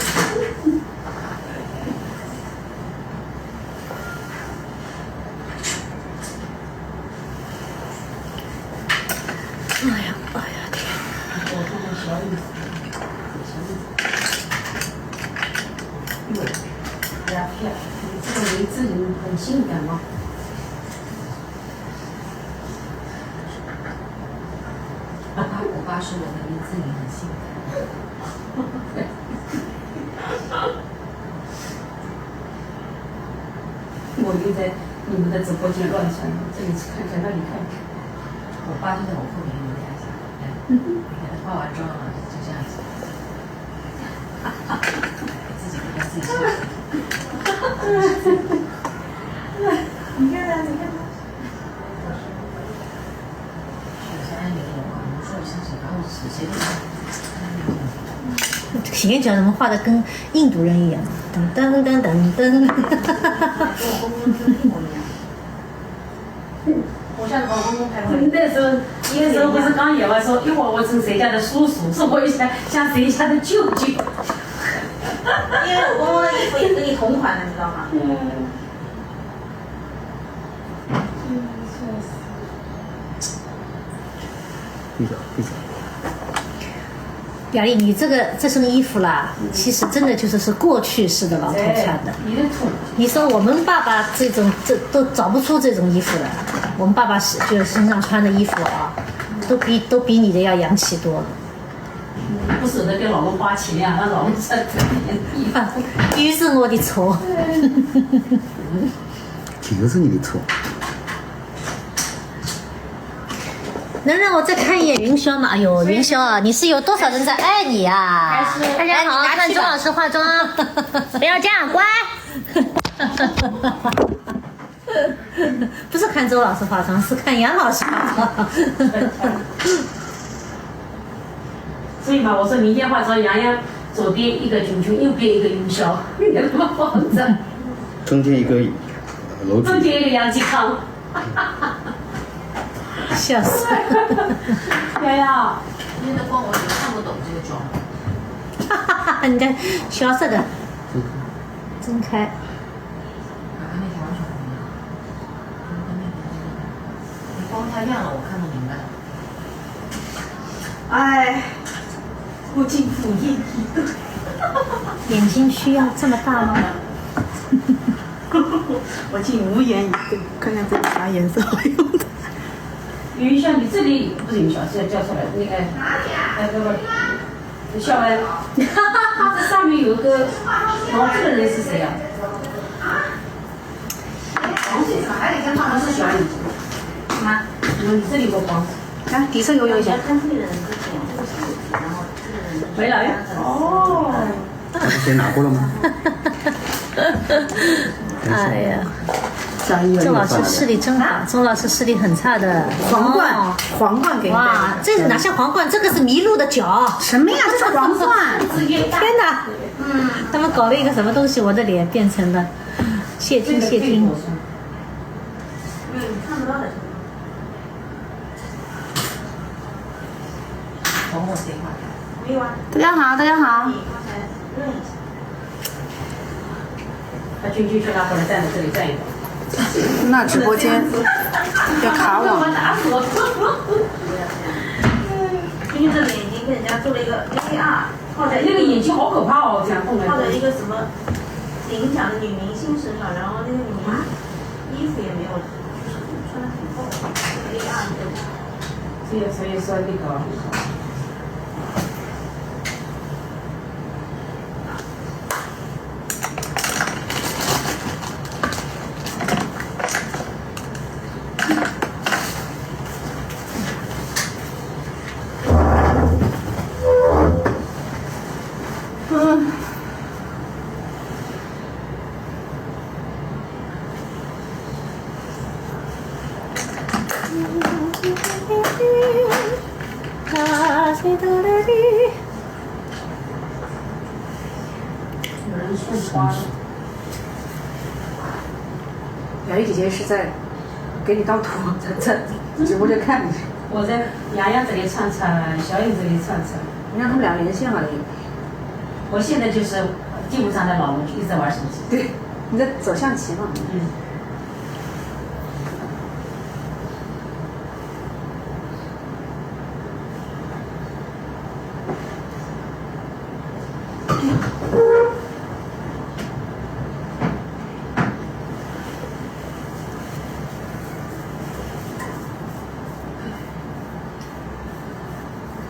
我做个小意思，对，呀片，你这个雷子人很性感吗？我爸说我的林志颖很性感。我又在你们的直播间乱窜，这里看看，那里看看。我爸就在我后面，你们看一下，你看他化完妆了，就这样子，自己给他自己笑。你看他，你看他。雪山玲珑啊，你说像谁？然后谁都体验角怎么画的跟印度人一样？噔噔噔噔噔。跟我公公真的一模一样。我像我公公拍过来。那时候不是刚演完说，一会儿我成谁家的叔叔，说我像谁家的舅舅。因为我公公的衣服也跟你同款的，你知道吗？闭嘴，闭嘴。雅丽，你这身衣服啦，其实真的就是过去式的老头穿的。你的土。你说我们爸爸这都找不出这种衣服了，我们爸爸就是身上穿的衣服啊，都比你的要洋气多了。不舍得给老公花钱呀，让老公穿这件衣服。于是我的错。就是你的错。能让我再看一眼云霄吗？哎呦，云霄啊，你是有多少人在爱你啊？大家好，看周老师化妆，不要这样，乖。不是看周老师化妆，是看杨老师化妆。所以嘛，我说明天化妆，洋洋左边一个炯炯，右边一个云霄，你怎么放着？中间一个楼主。中间一个杨继康。笑死！洋洋，今天的光我也看不懂这个妆。你看小色的，睁开。跟那条完全不一样。你光太亮了，我看不明白。哎，不尽辅印一个。眼睛需要这么大吗？我竟无言以对，看看这个啥颜色好用的。云霄，你这里不是云霄，是要叫出来那个，不，小文，这上面有个，哦，这个人是谁呀？黄色还得跟他们是小眼睛。什么？你这里有个黄色。看底色有一些。看这个人是点这个数字，然后这个人没来呀？哦。他之前拿过了吗？哎呀，周老师视力真好，周老师视力很差的。皇冠给你。哇，这哪像皇冠？这个是麋鹿的脚。什么呀？这是皇冠！天哪！他们搞了一个什么东西，我的脸变成了谢金。你看不到的。等我电话。没有啊。大家好，大家好。你刚才认一下。把君君去拿过来，站在这里站一会儿。那直播间要卡网。君君这个眼睛跟人家做了一个 AR， 靠在那个眼睛好可怕哦，这样动来靠动去。在一个什么影响的女明星身上，然后那个女明星衣服也没有，就是穿的挺厚，AR 的。所以说那个。花。雅丽姐姐是在给你当图，在直播间看你。我在洋洋这里唱唱，小颖这里唱唱。你让他们俩连线了已经。我现在就是基本上在老一直在玩手机。对，你在走象棋嘛。嗯。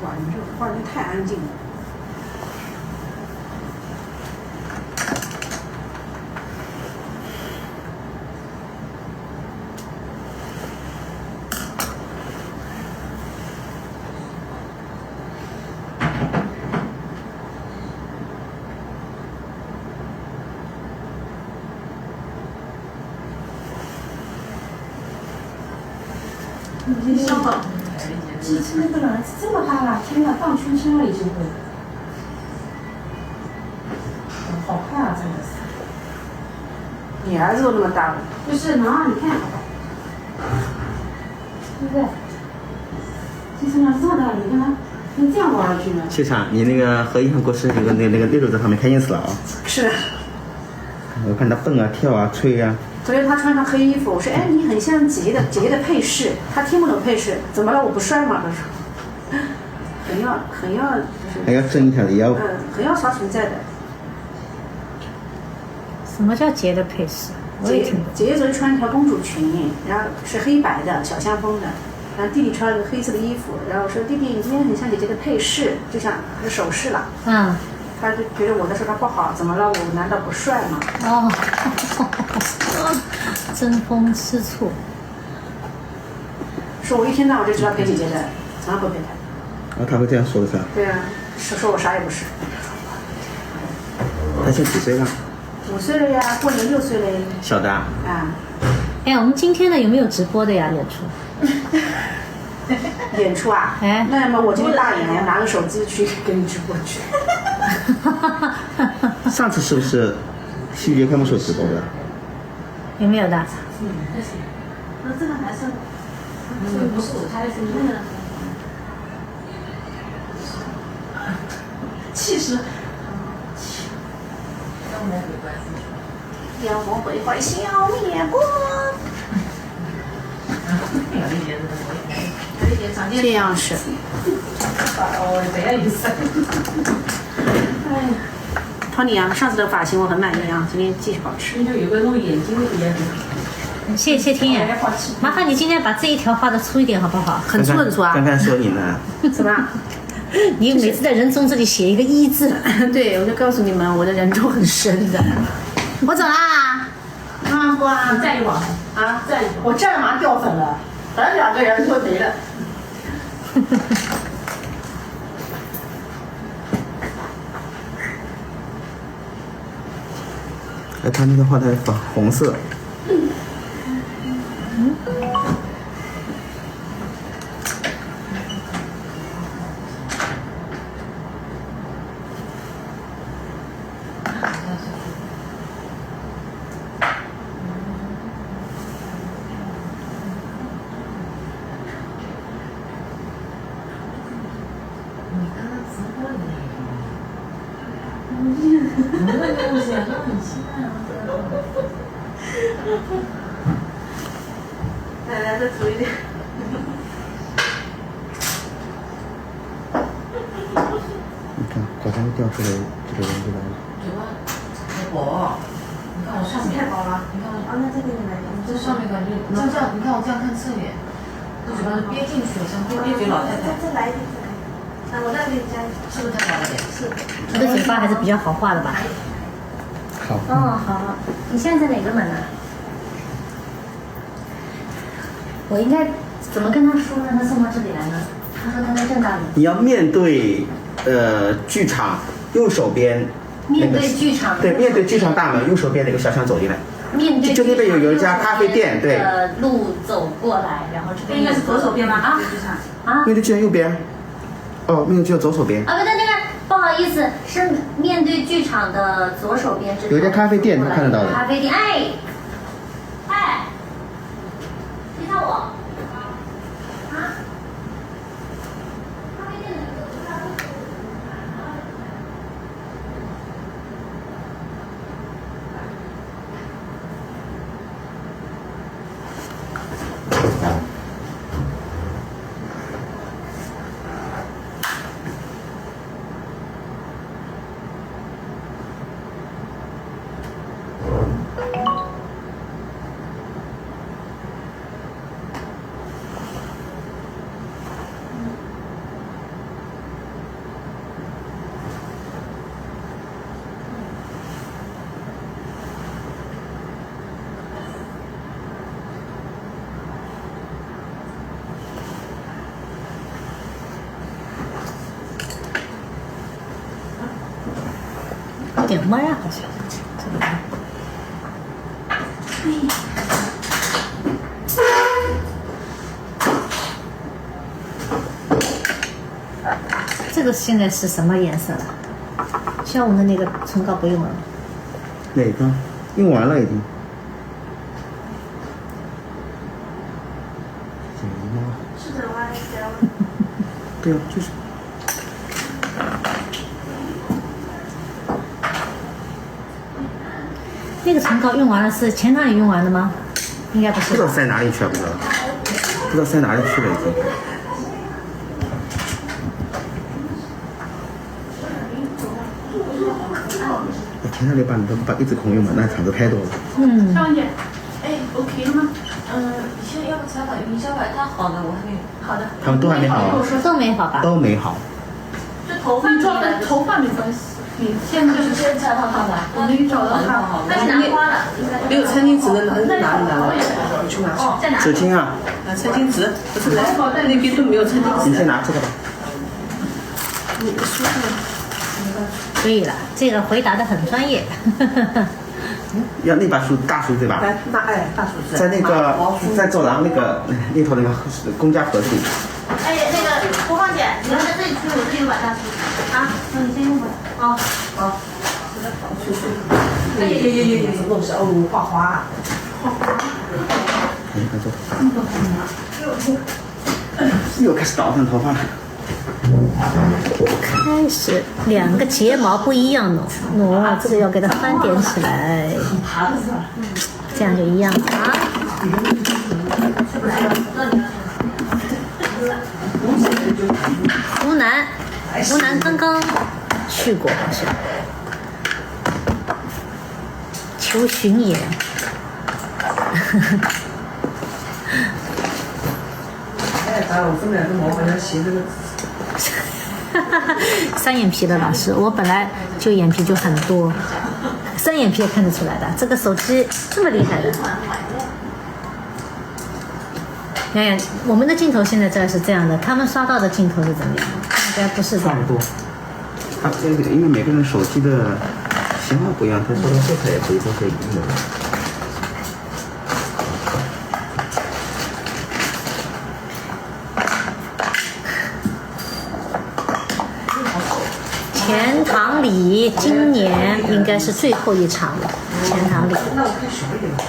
哇，你这个画面太安静了。你香吗？支撑不了，这么大了，天呐，荡秋千了已经会。好看啊，真的是。你儿子都那么大了。不是，妈，你看，对不对？支撑了这么大，你看它，能这样玩下去呢？谢场，你那个和银行国师有个那个六在旁边开 ins 了啊。是。我看他蹦啊跳啊吹啊。昨天他穿上黑衣服，我说：“哎，你很像姐姐的配饰。”他听不懂配饰，怎么了？我不帅吗？他说，很要就是还要正一条的腰。很要耍存在的。什么叫姐的配饰？姐姐昨天穿一条公主裙，然后是黑白的小香风的，然后弟弟穿了个黑色的衣服，然后我说：“弟弟，你今天很像姐姐的配饰，就像是首饰了。”嗯。他就觉得我的说他不好，怎么了？我难道不帅吗？哦，争风吃醋。说我一天到晚就知道陪姐姐的，从来不陪她。他会这样说的是吧？对啊，说我啥也不是。他现在几岁了？5岁了呀，过年6岁嘞。小的啊。哎，我们今天的有没有直播的呀？演出？演出啊？哎，那么我今天大演，我拿个手机去给你直播去。上次是不是戏剧节开幕式直播的？有没有的？那这个还是，不是舞台，是那个气势。妖魔鬼怪笑面光。这样是。哦，这样意思。哎呀，Tony 啊，上次的发型我很满意啊，今天继续保持。今天有个弄眼睛的也很好。谢谢天眼，麻烦你今天把这一条画的粗一点好不好？很粗很粗啊。刚刚说你呢。怎么？你每次在人中这里写一个一字。对，我就告诉你们，我的人中很深的。我走啦。啊不啊！你站一会儿啊，站一会儿。我站着马上掉粉了，咱2个人就没了。哎，他那个画的粉红色。来，再粗一点。你看，好像掉出来这个人出来了。嘴巴太薄，你看我上面太薄了。你看我，那这个你来，这上面感觉这样，你看我这样看侧面，我嘴巴都憋进去了，像憋嘴老太太。再来一点，再来一点。那我再给你加一点。是不是太薄了点？是。你的嘴巴还是比较好画的吧？好。哦，好。你现在在哪个门呢？我应该怎么跟他说，让他送到这里来呢？他说他在正大里。你要面对剧场右手边。面对剧场。对，面对剧场大门右手边那个小巷走进来。面对就那边有一家咖啡店，对。路走过来，然后这边应该是左手边吧？啊。面对剧场右边。哦，面对剧场左手边。啊，不对，那个不好意思，是面对剧场的左手边这。有一家咖啡店，他看得到的。咖啡店，哎，哎，你看我。啊？咖啡店的。有点弯啊，好像。这个现在是什么颜色了？像我们的那个唇膏不用了。哪个？用完了已经。是这弯标。对啊，就是。那个唇膏用完了是前哪里用完的吗？应该不是。不知道塞哪里去了，不知道。不知道塞哪里去了已经。前2天把一直空用嘛，那场子太多了。嗯。张姐，哎 ，OK 了吗？你现在要不采访云霄吧？他好的，我还没好的。他们都还没好啊。都没好吧？都没好。这头发你抓的头发没关系。你现在就是先采访他吧。我给你找到他。他是拿花的，没有餐巾纸的哪里拿？你去拿去。在哪？纸巾啊。餐巾纸不是来那边都没有餐巾纸。你先拿这个吧。你梳子。可以了，这个回答的很专业。要那把梳大梳对吧？大梳子。在那个在走廊那头那个公家盒子里。哎，那个播放姐，你要在这里吹，我这里有把大梳啊，那你先用吧。啊，好。哎，什么东西？哦，画花。又开始倒腾头发了。开始2个睫毛不一样哦，这个要给它翻点起来，这样就一样了啊。湖南刚刚去过，好像求巡演。我这么2个毛好像斜着个。3眼皮的老师，我本来就眼皮就很多，3眼皮也看得出来的。这个手机这么厉害的，洋洋，我们的镜头现在这是这样的，他们刷到的镜头是怎么样的？应该不是这样。差不多。他这个因为每个人手机的型号不一样，他说的色彩也不一定是一样的。钱塘里今年应该是最后一场了，钱塘里。那我看小一点吧。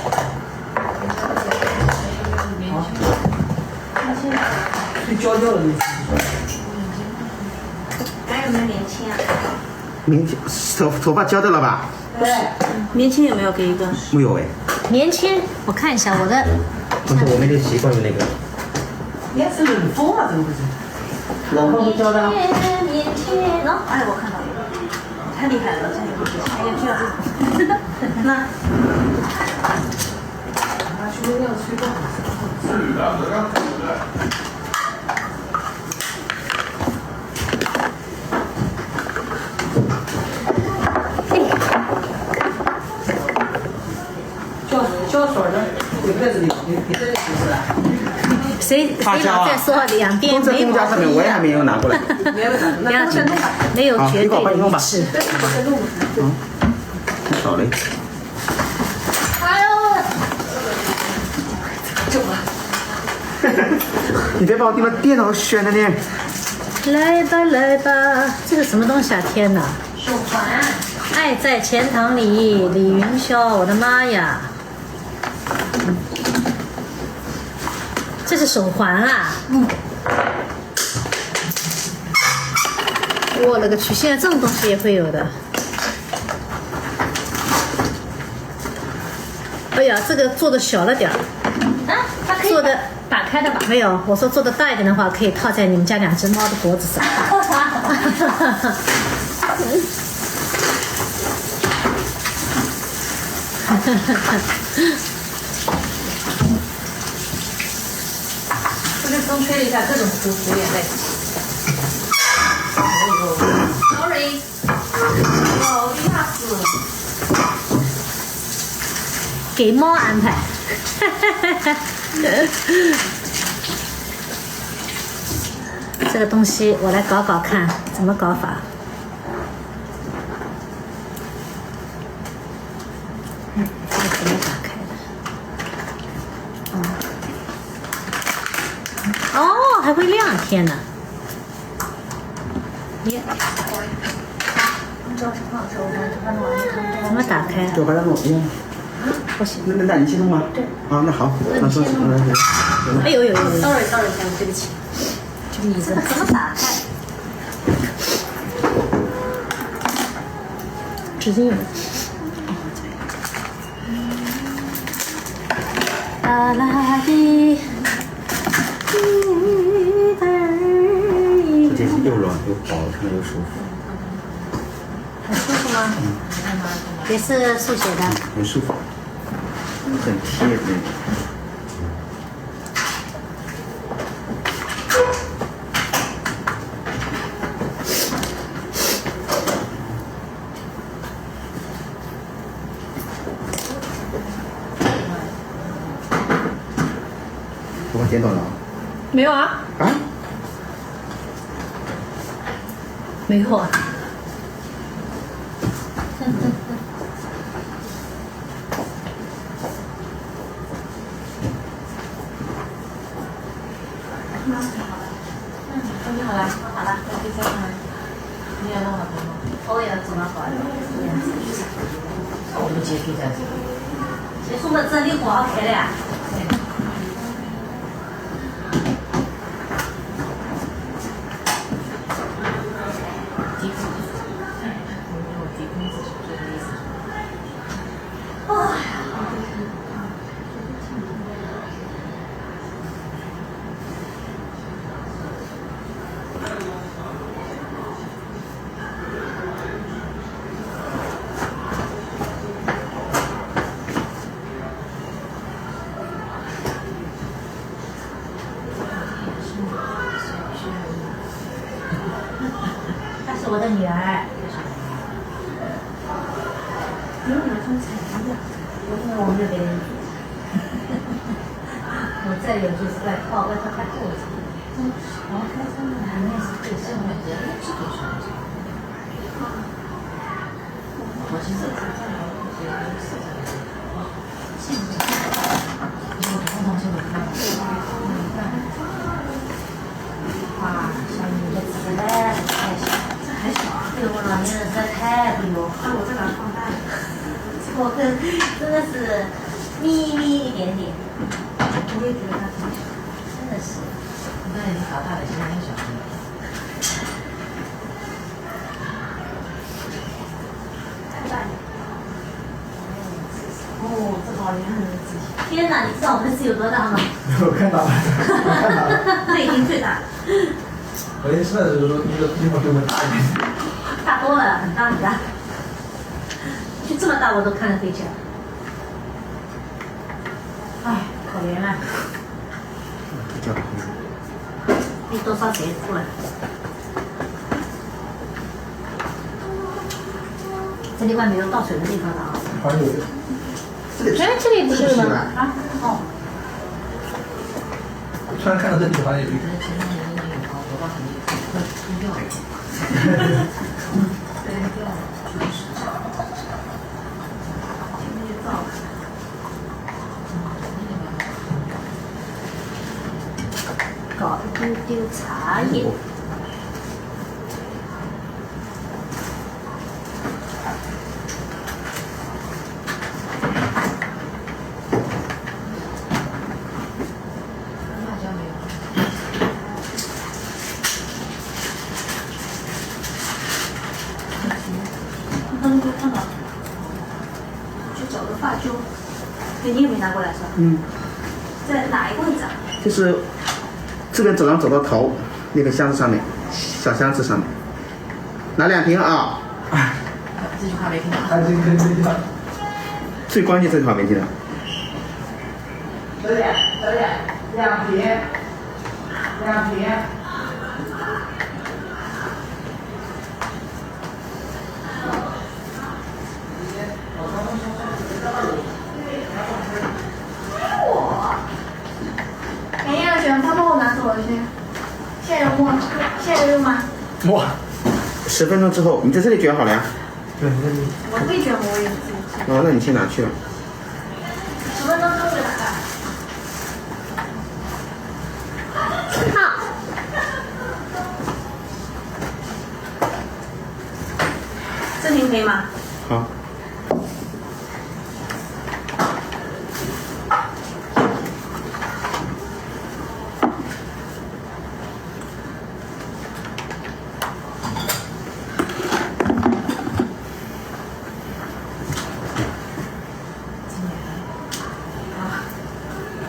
被焦掉了那次。还有没有年轻啊？年轻头发焦掉了吧？对。年轻有没有给一个？没有哎。年轻，我看一下我的。不是，我没得习惯于那个。也是冷风啊，怎么回事？老婆不焦的。年轻，哎，我看到了，太厉害了，这个还要需要这种。那。去那样吹过。胶水的滚在这里，你在这里是吧？谁老在说2边眉毛上面我也还没有拿过来。不要紧，没有绝对的一致。太少嘞。哎呦！你别把我电脑选了呢。来吧来吧，这个什么东西啊？天哪！手环，爱在钱塘里，李云霄，我的妈呀！这是手环啊！我勒个去！现在这种东西也会有的。哎呀，这个做的小了点儿。啊，它可以做的打开的吧？没有，我说做的大一点的话，可以套在你们家2只猫的脖子上。不是风吹了一下，各种浮眼泪。Sorry， 老的呀死。给猫安排。这个东西我来搞搞看，怎么搞法？这个怎么打开的？哦，还会亮，天哪！耶！怎么打开？就把它弄用。不行。那你先弄吗？对。啊，那好，那说。哎呦呦呦 ！Sorry，对不起。这个椅子怎么打开？纸巾有。啦啦滴，这件又软又薄，看着又舒服。很舒服吗？也是速写的。很舒服，很贴的那种。头发剪短了？没有啊。啊？没有啊。准备好了，好了，那就这样了。你也弄好头吗？我也怎么搞的？我都接触在这里。结束了这里火好开了呀。是我的女儿。有2双彩衣的，我没有给人做。我再有就是外套太厚了。然后开箱的里面是最深的，是最深的。我其实是这样，哇，小女的子嘞，太小，这还小啊！对我老年人实在太不友好。那我这哪放大了？我跟真的是咪咪一点点。我也觉得他挺小，真的是。你看你长大了，现在很小。太大了。哦，这老年人的字体。天哪，你知道我们字有多大吗？我看到了，我看到了。这已经最大了。我一出来的时候说，那个地方比我们大一点。大多了，很大很大。就这么大我都看得费劲。哎，可怜了。你多少钱出来？这里外面有倒水的地方了啊。好像有的。哎，这里不是吗？啊，哦。突然看到这里好像有一个。搞一丢丢茶叶。对，你也没拿过来是吧？嗯。在哪一个位置啊？就是这边走廊走到头那个箱子上面，小箱子上面，拿2瓶啊。这句话没听到。这个没听到。最关键这句话没听到。2瓶。哎呀，卷发帮我拿走了先。现在用吗？现在用吗？哇！10分钟之后，你在这里卷好了呀？对，那你。我会卷吗？我也自己卷。哦，那你先拿去了。10分钟之后就拿来。好。这瓶可以吗？好。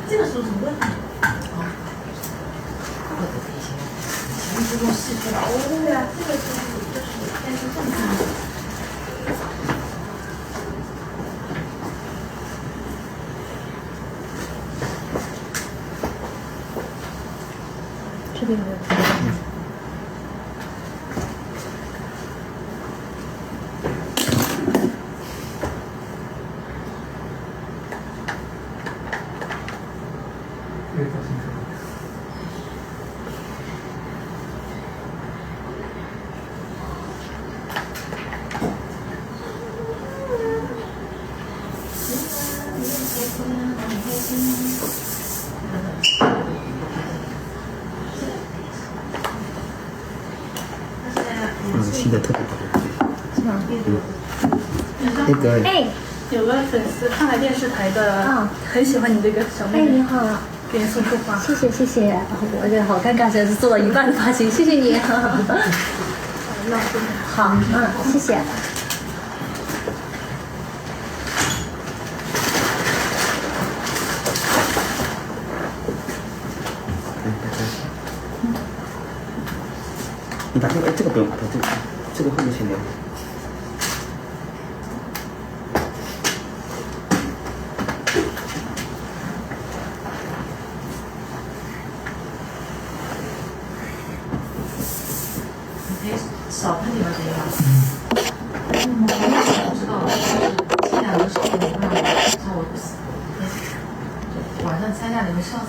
这个书怎么问题？这种细节哦。对啊，这个书就是偏是正常的。这边没有。新的特别多。是吗？那个。哎。有个粉丝上海电视台的，很喜欢你这个小妹妹。哎，你好。给你送束花。谢谢谢谢，我这好尴尬，现在是做到一半的发型，谢谢你。好，谢谢。你把这个不用，把这个后面先留。少喷点吧，这个。我不知道，就是这2个视频我看到我晚上参加你们笑死，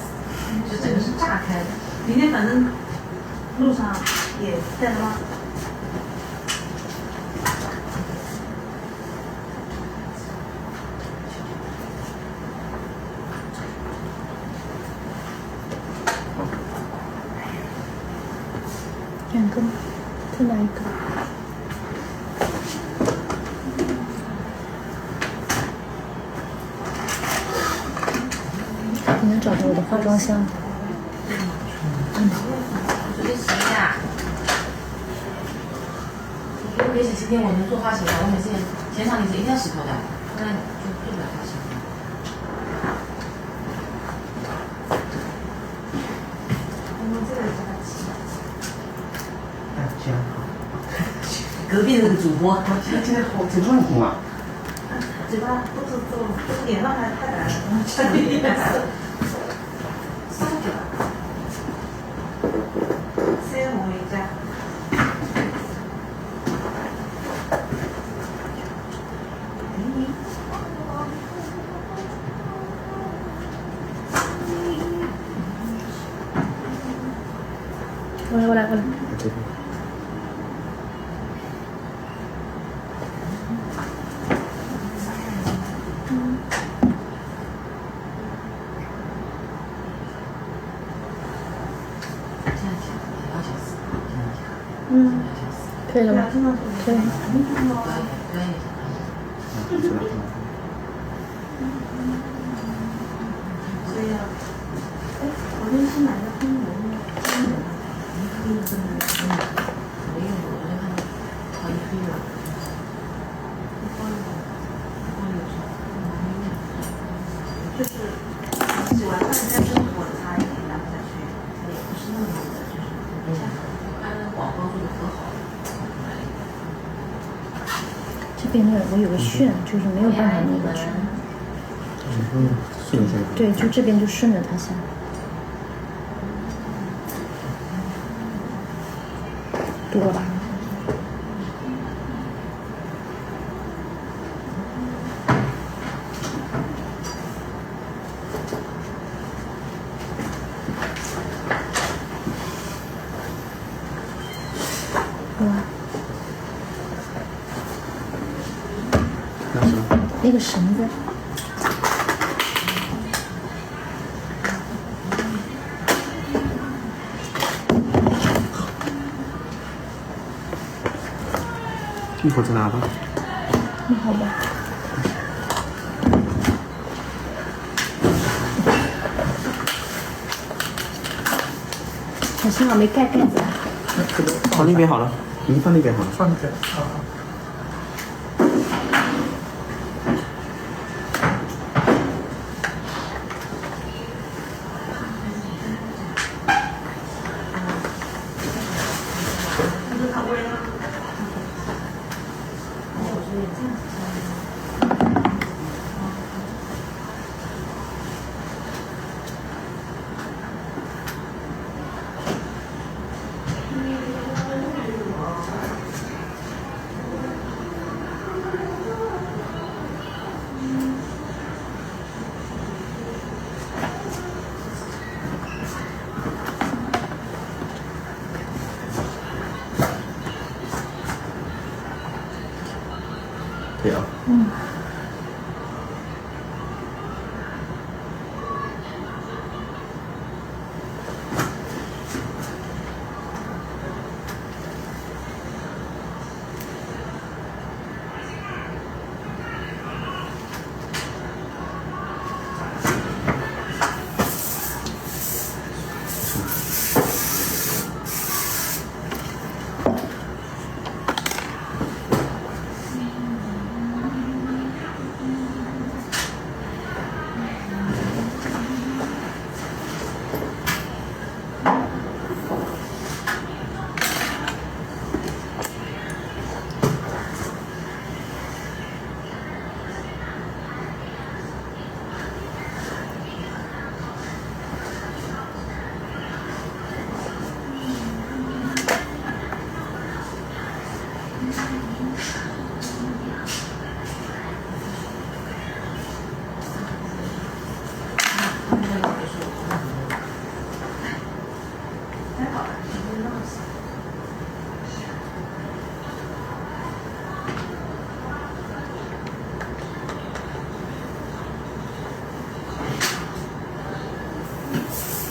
就这个是炸开的。明天反正路上也戴着帽子。2个，再拿一个。你能找到我的化妆箱？我昨天洗一下。我别洗，今天我能做发型的，我每次前场你是一定要洗头的，不然就做不了发型。隔壁的那个主播，现在好嘴这么红啊！嘴巴都是脸上还太白了，穿的颜色。烧酒。腮红一家。过来。可以了吗？可以。所以啊，哎，我这是买的喷油的，没用，我就看到好一黑了。就是洗完饭再热火擦一点，然后再去，它也不是那么的，就是不像按广告做的可好。这边呢，我有个旋，就是没有办法那个旋。顺一下。对，就这边就顺着它下。多了吧？那个绳子，一会儿再拿吧。好吧。我幸好没盖盖子。放那边好了，你放那边好了。放那边啊。对啊。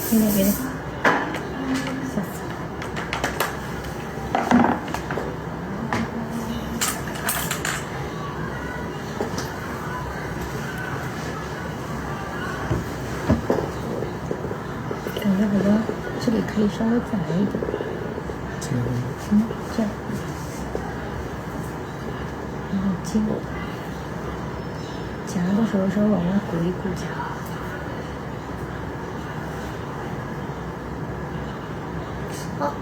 给你，给你。感觉好像这里可以稍微窄一点。这样。然后筋，夹的时候稍微往外鼓一鼓夹。好。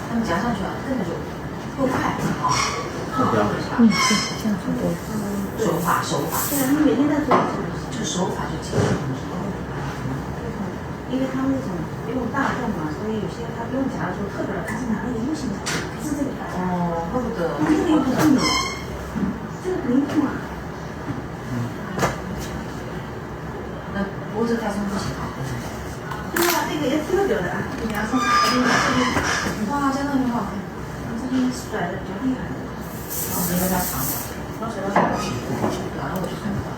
他们夹上去啊，根本就又快啊，对，这样很多。手法。对啊，你每天在做，就手法就精准。因为他们那种用大众嘛，所以有些他不用夹的时候特别，他是拿那个 U 型夹，不是这个夹。哦，怪不得。那个痛的，这个肯定痛啊。那我这发生不行啊，对啊，这个也踢了掉的，你要说哇，真的很好看，这里甩的多厉害。哦，没有点长了，老师，然后我就看不到。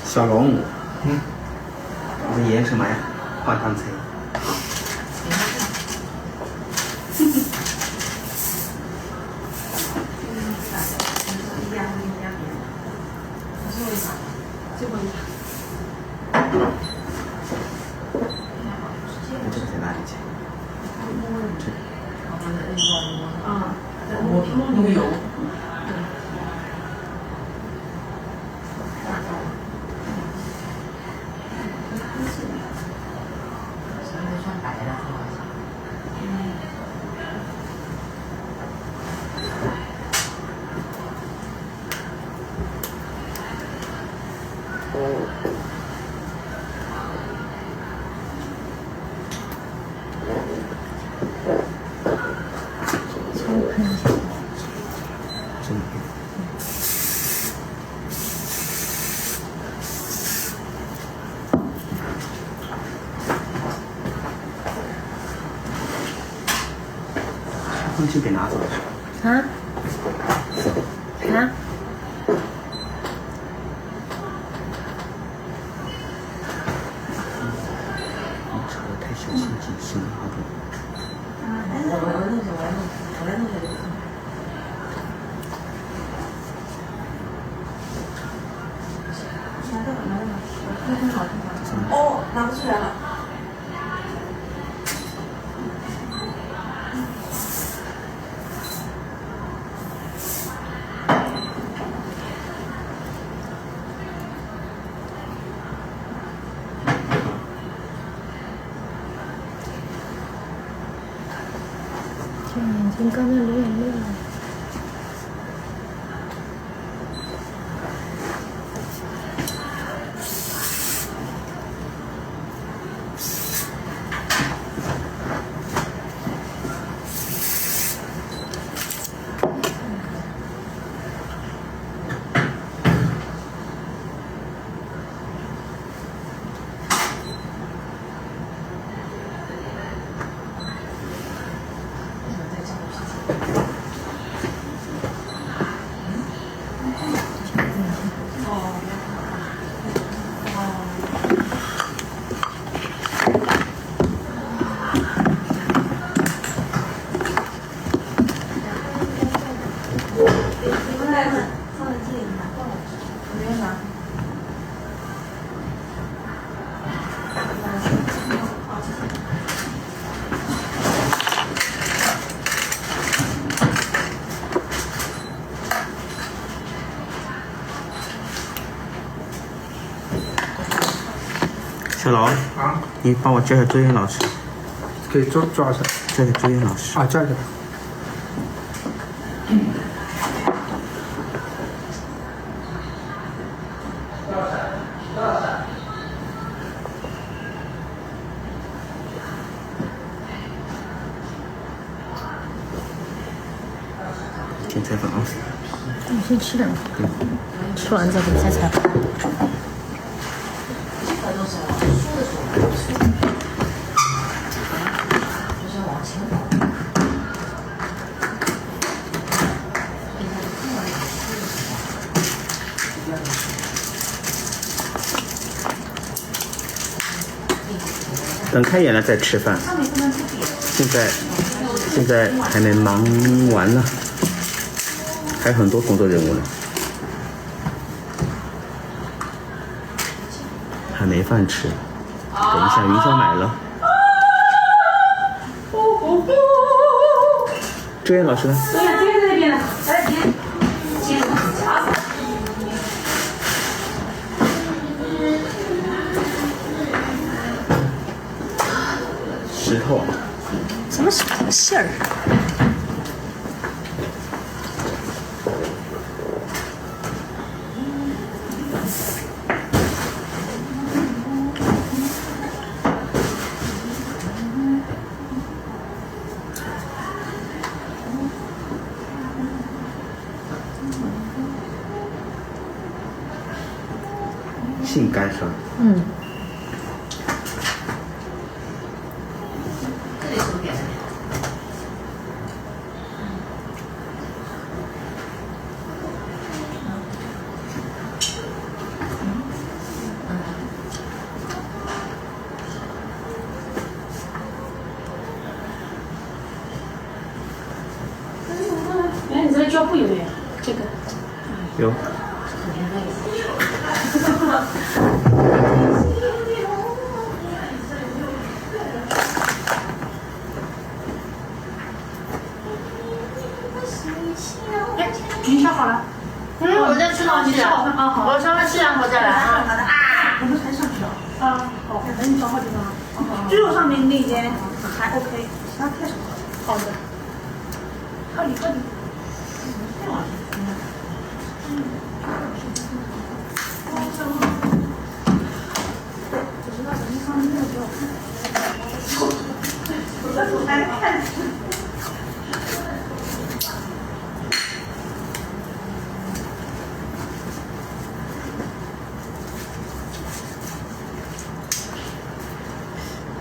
小龙，你在演什么呀？画刚才。这个在哪里去？啊，有油。东西被拿走了。啊？啊？你扯得太小心谨慎了，好多。我弄下就行。哦，拿不出来了。这眼睛刚才流眼泪了。小龙，你帮我叫一下周岩老师。可以抓一下。叫一下周岩老师。啊，叫一下。先采访啊。你先吃点吧，吃完再给再采访。等开演了再吃饭。现在还没忙完呢，还有很多工作任务呢，还没饭吃。等一下云霄买了。周岩老师呢？周岩在那边呢，来接着夹子。石头。什么馅儿？性感上。嗯。哎，你这个胶布有没有？这个。有。哎，云霄好了。我再吃东西啊。啊好。我稍微吃两口再来啊。我们才上去了。啊好。等你找好地方。猪肉上面那间还 OK，其他太少了。好的。靠里靠里。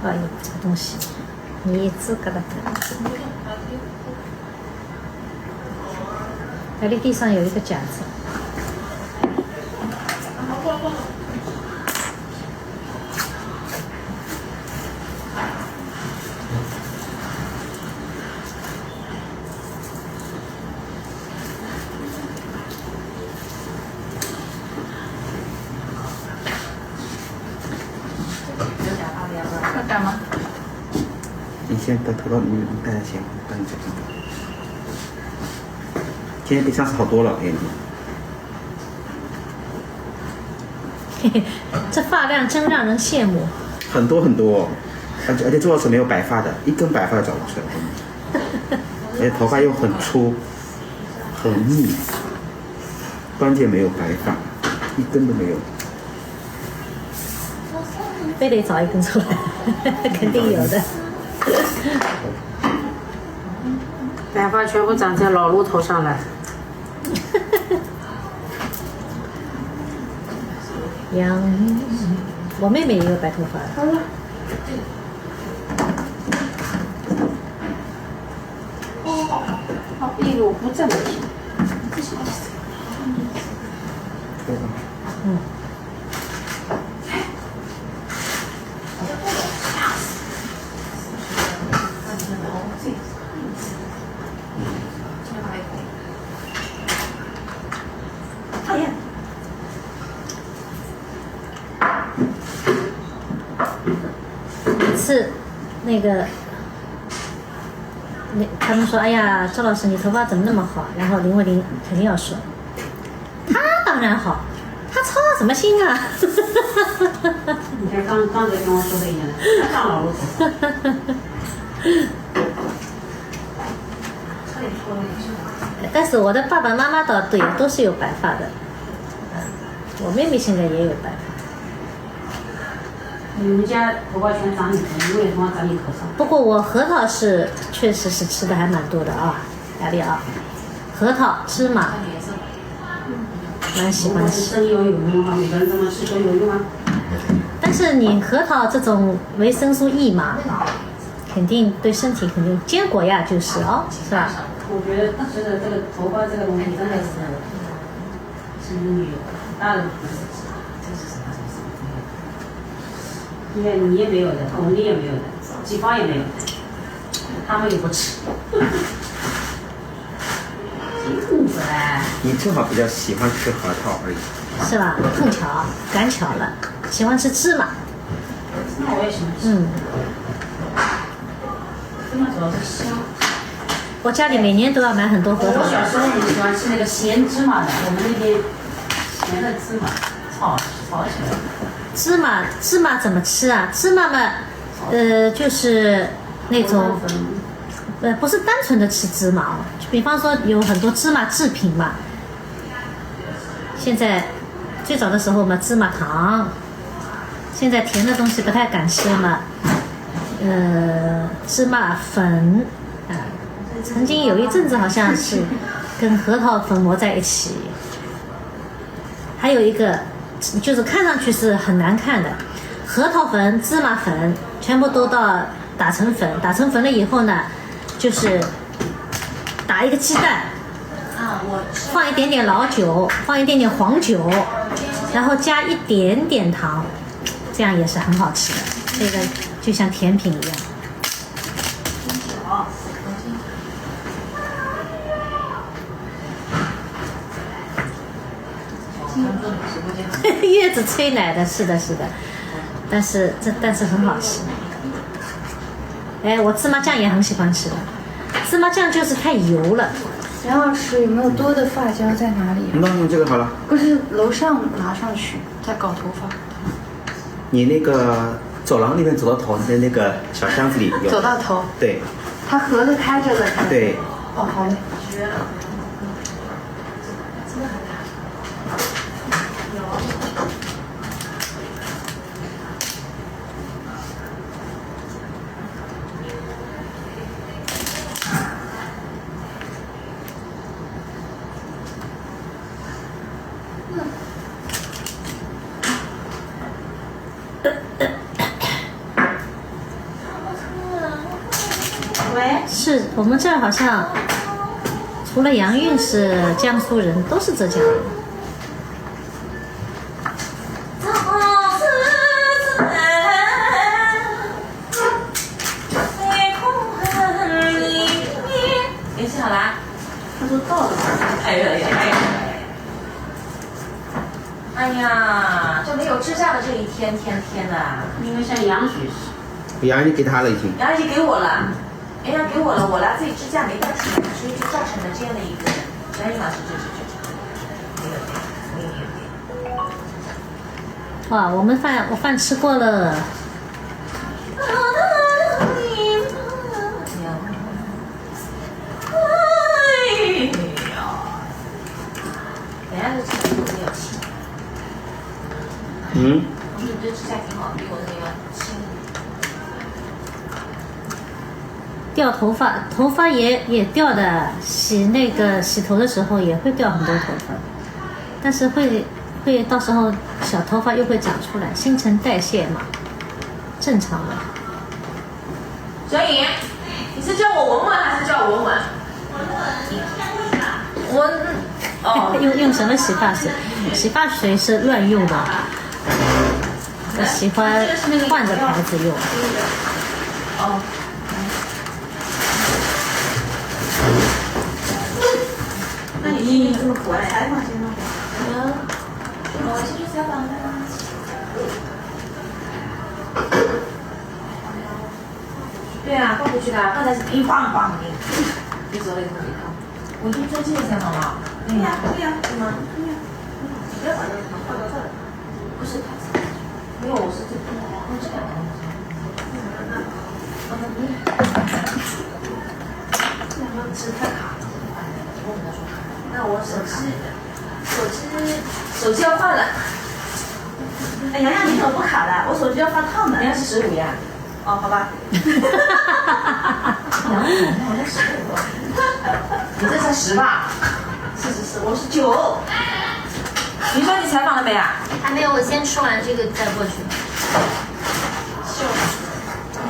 哎呦，这个东西，你自个的。那里地上有一个夹子。要干嘛？你先等投到你带点钱，帮你这边。今天比上次好多了，眼睛。嘿嘿，这发量真让人羡慕。很多很多，而且周老师没有白发的，一根白发都找不出来。而且头发又很粗，很密，关键没有白发，一根都没有。非得找一根出来，肯定有的。白发全部长在老陆头上了。我妹妹也有白头发。好，一路不正题。嗯。讨厌。每次那个他们说，哎呀，周老师你头发怎么那么好？然后林慧玲肯定要说，他当然好，他操什么心啊？你看刚才跟我说的一样的，他上老陆头。但是我的爸爸妈妈倒对，都是有白发的。我妹妹现在也有白发。你们家头发全长你头，你为什么长你头上？不过我核桃是确实是吃的还蛮多的啊，雅丽啊。核桃、芝麻，蛮喜欢吃。身体有用哈，每个人怎么吃都有用啊。但是你核桃这种维生素 E 嘛，肯定对身体肯定，坚果呀就是哦，是吧？我觉得这个头发这个东西真的是女大人不是，这是什么？因为你也没有的，巩俐也没有的，季芳也没有的，他们也不吃。你正好比较喜欢吃核桃而已。是吧？碰巧，赶巧了，喜欢吃芝麻。那我也喜欢吃。芝麻主要是香。我家里每年都要买很多核桃。我小时候很喜欢吃那个咸芝麻的，我们那边咸的芝麻炒起来。芝麻怎么吃啊？芝麻嘛，就是那种，不是单纯的吃芝麻哦。比方说有很多芝麻制品嘛。现在最早的时候嘛，芝麻糖，现在甜的东西不太敢吃了嘛。芝麻粉啊。曾经有一阵子好像是跟核桃粉磨在一起，还有一个就是看上去是很难看的，核桃粉、芝麻粉全部都到打成粉，打成粉了以后呢，就是打一个鸡蛋，放一点点老酒，放一点点黄酒，然后加一点点糖，这样也是很好吃的，这个就像甜品一样。月子催奶的，是的，是的，但是很好吃。哎，我芝麻酱也很喜欢吃的，芝麻酱就是太油了。杨老师有没有多的发胶在哪里？那用这个好了。不是楼上拿上去再搞头发。你那个走廊那边走到头的那个小箱子里有。走到头。对。它盒子开着的。对。哦，好嘞。是我们这儿好像除了杨韵是江苏人，都是浙江人。联系好啦？他说到了。哎呀呀哎呀！哎呀，就没有支架的这一天的。因为像羊水是。羊已经给他了已经。羊已经给我了。哎呀，给我了，我拿自己支架没带出来，所以就造成了这样的一个。杨宇老师，这。哇，我饭吃过了。嗯。你这指甲挺好，比我那个轻。掉头发也掉的，洗头的时候也会掉很多头发，但是会到时候小头发又会长出来，新陈代谢嘛，正常的。小颖，你是叫我文文还是叫我文文？哦。用什么洗发水？洗发水是乱用的，我喜欢换着牌子用。哦。那你这么可爱，采访先生。我继续采访他。对啊，放回去的，刚才是给你放的。你走了以后没看。我已经专心的采访了。对呀，对呀，是吗？对呀。你不要把这个放到这儿。不是，没有，我是这个。是太卡了，我跟他说卡。那我手机要换了。哎，洋洋，你怎么不卡的？我手机要发烫的。人家是15呀。哦，好吧。我才15，你这才10吧？是，我是9。你说你采访了没啊？还没有，我先吃完这个再过去。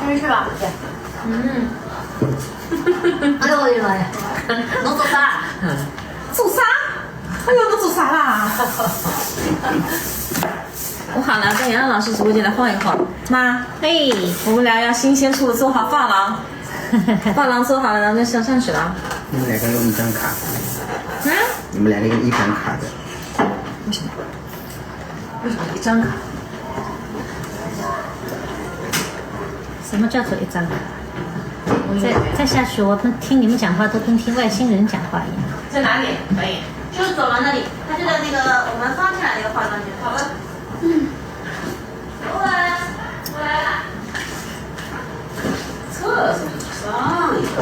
你去吧。哎呦我的妈呀！侬做啥？做啥？哎呦，侬做啥啦？我喊了，在杨洋老师直播间来晃一晃。妈，哎，我们俩要新鲜出的做好发廊，发廊做好了，然后就上去了。你们2个用一张卡，你们2个用1张卡的。为什么？为什么一张卡？什么叫做一张卡？再下去，我们听你们讲话都跟听外星人讲话一样。在哪里？可以。就是走廊那里，他就在那个我们放进来那个化妆间。好了。过来了。厕所上一个。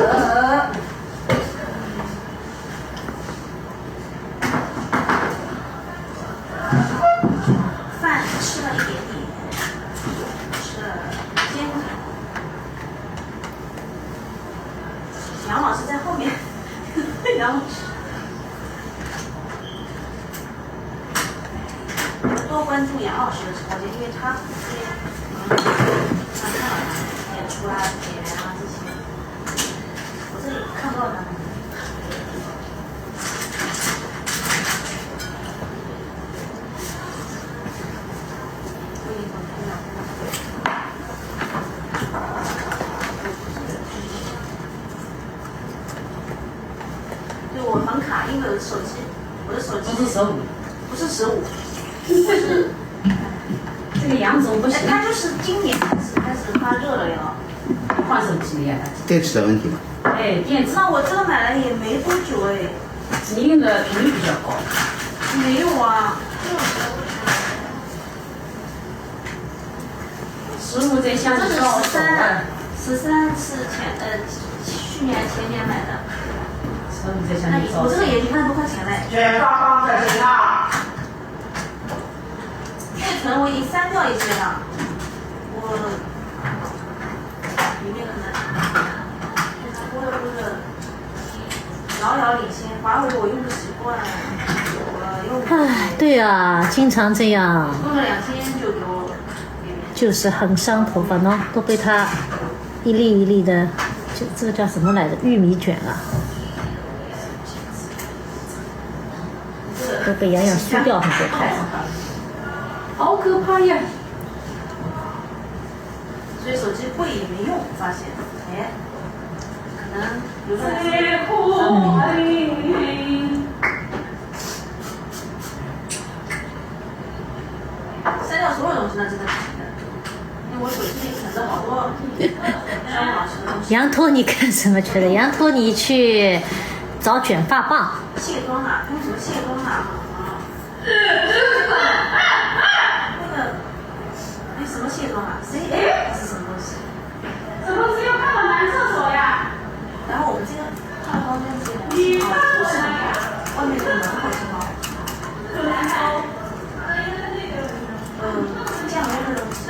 饭吃了一点点，吃了煎饼。杨老师在后面，杨老师。多关注杨老师的直播间，因为他演出啊、演员啊这些，我这里看不到他们。对，我很卡，因为我的手机不是15，不是15。是这个杨总不行。它就是今年开始发热了要换手机呀？电池的问题吗？哎，电池。那我这个买来也没多久哎。你用的频率比较高。没有啊。15在相机上13是去年前年买的。15在相机上。我这个也1万多块钱嘞。卷发放在身上。内存我已经删掉一些了，我里面可能播的遥遥领先，华为我用不习惯，我用。唉，对啊，经常这样。用了2天就给我。就是很伤头发呢，都被它一粒一粒的，这个叫什么来着？玉米卷啊，都被杨洋梳掉很多头发。好可怕呀！所以手机贵也没用，发现，哎，可能有段时间。删掉所有东西那真的不行的，因为我手机里存着好多张老师的东西。羊驼，你干什么去了？羊驼，你去找卷发棒。卸妆啊？用什么卸妆啊？什么卸妆啊 ？CA 是什么东西？什么时候看到男厕所呀？然后我们这个化妆间这个不是很好，外面的门好是吗？这样的东西。但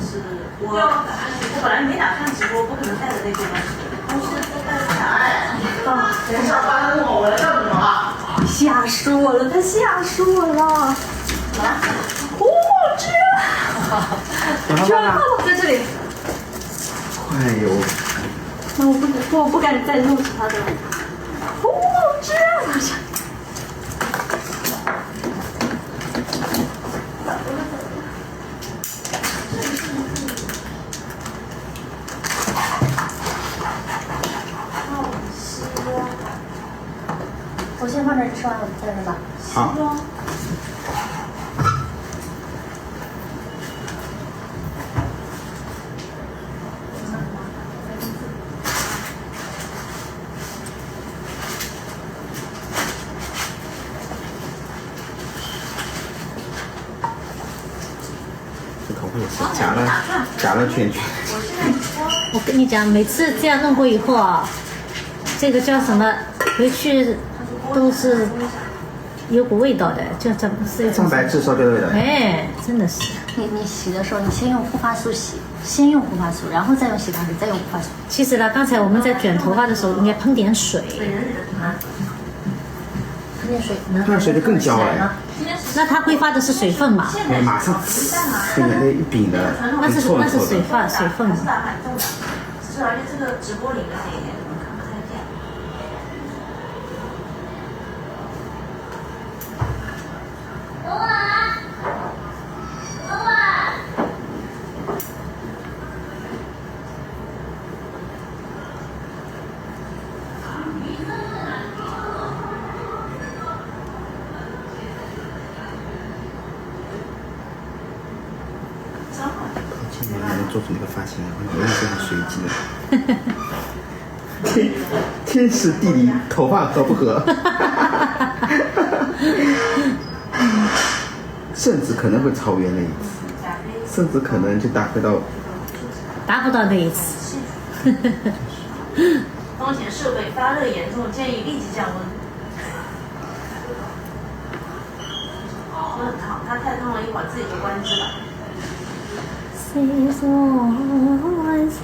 是我本来没打算直播，不可能带着那个东西都带着打。等下班问我来干什么？吓死我了，他吓死我了！在这里。哎呦！那我不敢再弄其他的了。我先放这儿吃完，我再扔吧。好。这头发也是夹了卷卷。我跟你讲，每次这样弄过以后啊，这个叫什么？回去都是有股味道的，就是一种蛋白质烧掉的味道。哎，真的是。你洗的时候，你先用护发素洗，先用护发素，然后再用洗发水，再用护发素。其实呢，刚才我们在卷头发的时候，应该喷点水。喷点水，那水就更焦了。那它挥发的是水分嘛？哎，马上那一柄的，那是水分嘛。是而且这个直播里面也看不太见。做出那个发型来，我也是很随机的。天时地利，头发合不合？甚至可能会超越那一次，甚至可能就达不到那一次。当前设备发热严重，建议立即降温。很烫，它太烫了，一会儿自己就关机了。谁说万事？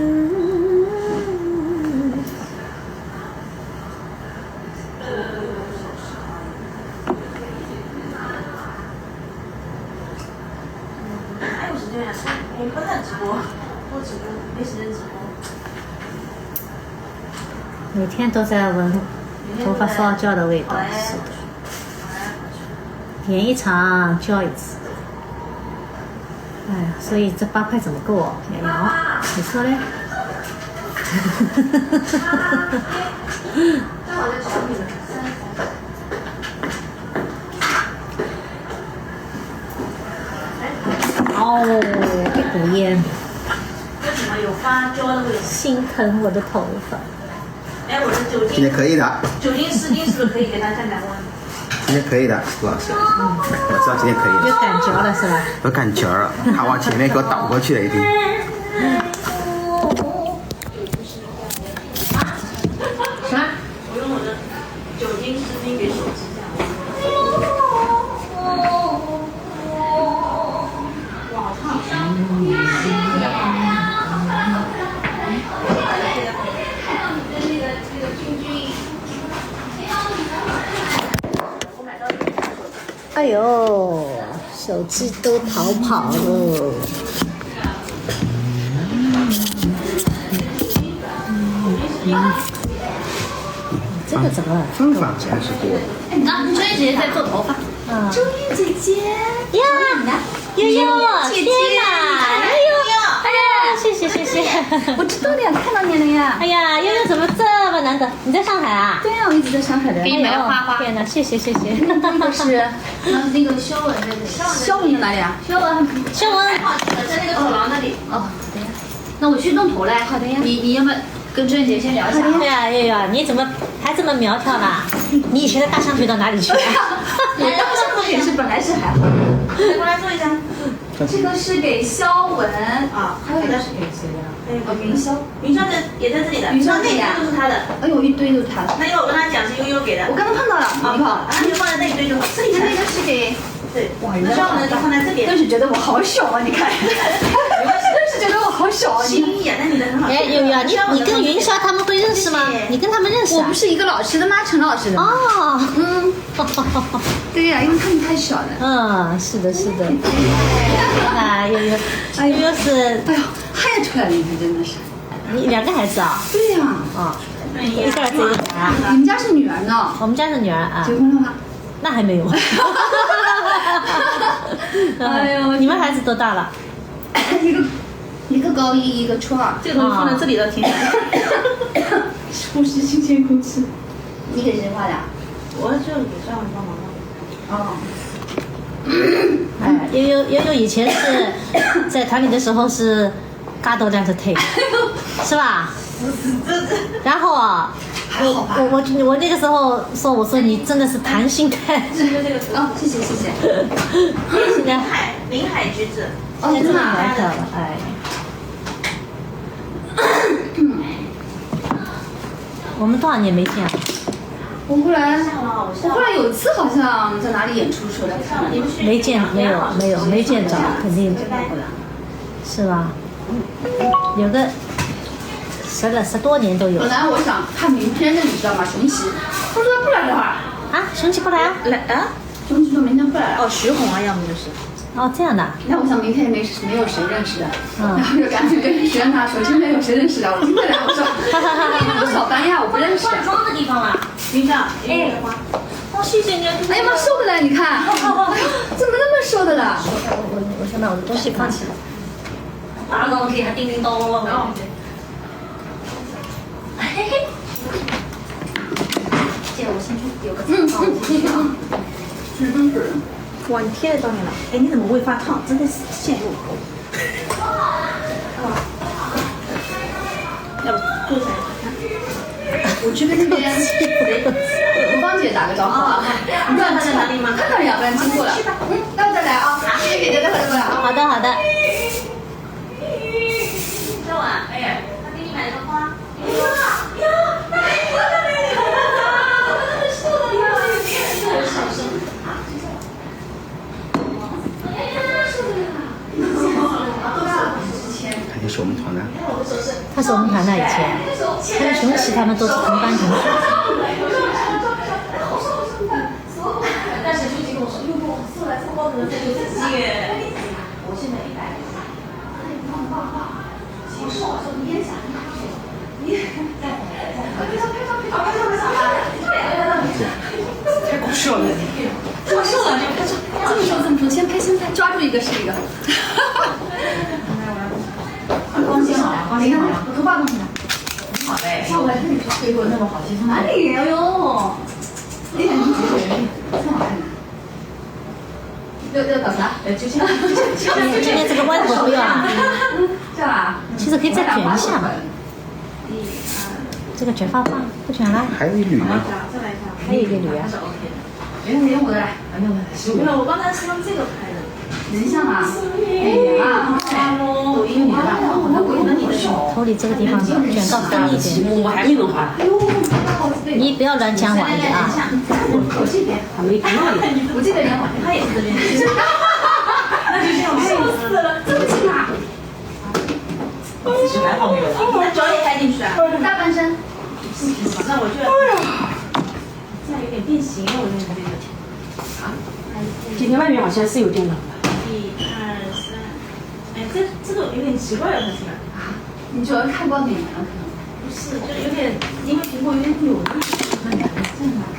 还有时间呀？我们不太直播，不直播，没时间直播。每天都在闻头发烧焦的味道，是的。演一场焦一次。哎呀，所以这8块怎么够哦？洋洋，你说嘞？哦，一股烟。为什么有发焦的味道？心疼我的头发。哎，我的酒精。今天可以的。酒精湿巾是不是可以给它降降温？今天可以的，顾老师。我知道今天可以的。有感觉了是吧？有感觉了，他往前面给我倒过去了，已经。啥？我用我的酒精湿巾给手机降温。哇，好烫！哎呦，手机都逃跑了。这个怎么？方法还是多。那周一姐姐在做头发。周一姐姐呀，悠悠，天哪，悠悠，哎呀，谢谢谢谢，我知道了呀，看到你了呀。哎呀，悠悠怎么这么难得？你在上海啊？对呀，我一直在上海的。给你买了花花。天哪，谢谢谢谢。那个是那个肖文在这里。肖文在哪里啊？肖文，在那个走廊那里。哦，好的呀。那我去弄头嘞。好的呀。你要不跟周一姐先聊一下？对呀，悠悠，你怎么还这么苗条呢？你以前的大象腿到哪里去了？我大象腿也是本来是还好。过来坐一下。这个是给肖文啊，还有一个是给谁的？云霄，云霄的也在这里的，云霄那一堆都是他的。哎呦，一堆都是他的。那一会儿我跟他讲是悠悠给的。我刚刚碰到了，你好，那就放在那一堆就好。这里那个是给，对，那肖文的就放在这边。顿时觉得我好小啊！你看，顿时觉得我好小啊！心意啊，那你的很好。哎，悠悠，你跟云霄他们会认识吗？你跟他们认识？我不是一个老师的吗？陈老师的。哦，嗯，对呀，因为他们太小了。嗯，是的，是的。啊，悠悠，悠悠是，哎呦，太出来了，你看真的是。你2个孩子啊？对呀。啊，一个儿子一个女儿。你们家是女儿呢？我们家是女儿啊。结婚了吗？那还没有。哎呦，你们孩子多大了？一个高一，一个初2。这个东西放在这里倒挺好。呼吸新鲜空气。你给谁画的？我就给张文帮忙了。哦。哎，悠悠以前是在团里的时候是嘎豆亮着腿，是吧？然后啊，我那个时候我说你真的是弹性太。哦，谢谢谢谢。现在临海橘子。哦，真的苗条了，哎。我们多少年没见了？我后来有一次好像在哪里演出时候来看了。没见着，肯定是吧？有个10多年都有。本来我想看明天的，你知道吗？熊奇，他说他不来的话，啊，熊起不来啊？来啊？熊奇说明天不来了。哦，徐红啊，要么就是。哦，这样的。那我想明天也没有谁认识的，嗯然后就赶紧跟学生他说，今天有谁认识的？我今天来，我说因为有小班呀，我不认识。化妆的地方啊。等一下，哎，哦，谢谢你。哎呀妈，瘦的了，你看，哎呦怎么那么瘦的了？我先把我的东西放起来。马上我可以还叮叮咚咚了。嘿嘿。姐，我先去有个哇，你贴在上面了。哎，你怎么会发烫？真的是陷入。要不坐下来？我去跟那边吴芳姐打个招呼啊！你知道她在哪里吗？看到了，不然经过了。待会再来啊！谢谢姐姐，待会再过来啊！好的好的。周啊，哎，他给你买了个花。还有是我们团的。他是我们团的以前，他跟熊奇他们都是同班同学。但是就跟我说，哟，后来这么高的人在就自己，我现在100。其实我说你也想，太搞笑了。这么瘦了，这么瘦，先拍，抓住一个是一个。光线好，光线好，我头发弄起来。很好嘞。下午来看你说结果那么好，其实哪里？哎呦，厉害，你真好看。要搞啥？就这样。今天这个弯头不要啊？这样啊？其实可以再卷一下嘛。这个卷发棒不卷了。还有一缕呢。再来一下。还有一个缕啊。连我的来，没有，我刚才是用这个拍的。人像啊？哎呀，抖音里的。我滚了你的手。头里这个地方卷到分一点。我还没弄好。你不要乱讲话的啊！我这边还没看到呢。我这个人，他也是这边。那就这样，笑死了，这么近啊！是还好没有了。你的脚也拍进去啊？大半身。那我就。这样有点变形了，我觉得这个。今天外面好像是有点冷的。1、2、3，哎，这个有点奇怪了，它是。你主要是看光点了，可能。不是，就是有点，因为苹果有点扭力。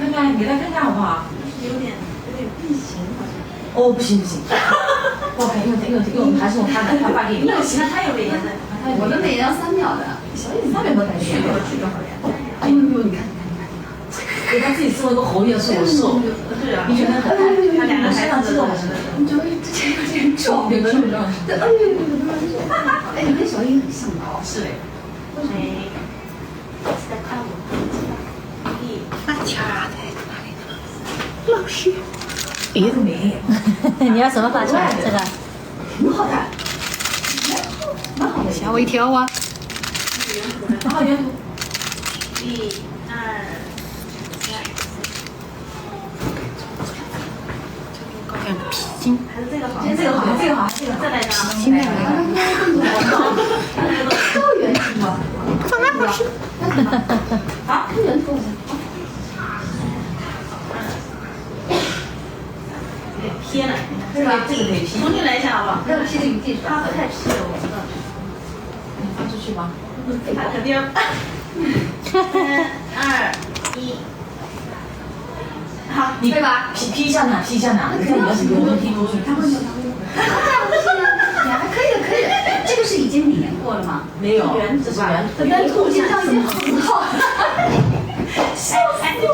看看，给他看看好不好？有点变形，好像。哦，不行不行。我还用还是用他的，他发给你。那行，他有美颜的。我的美要3秒的，小眼睛3秒都感觉。哎呦，你看。给他自己做了个红脸，是我瘦。对啊。你觉得很？他两个身上肌肉还是那种。你觉得之前有点壮，对，哎呦，哎，你跟小英很像的哦。是嘞。哎，在看我。那假的，老师。别个没。你要什么发型？这个。挺好看。吓我一跳啊！然后原图。1、2、3。看皮筋，还是这个好，这个好，这个好，这个再来一张。现在来了，高原图吗？从来不是。啊，高原图。有点偏了，是吧？这个可以 P。重新来一下好不好？这个 P 这个技术，它太 P 了，我知道。你发出去吧。它肯定。3、2、1。好，你P 一下哪？P 一下哪？你看你要是有的 P 出去，他会有，还可以的，可以的。这个是已经粘过了吗？没有，这是圆。原图这张已经很好。笑死！哎，这个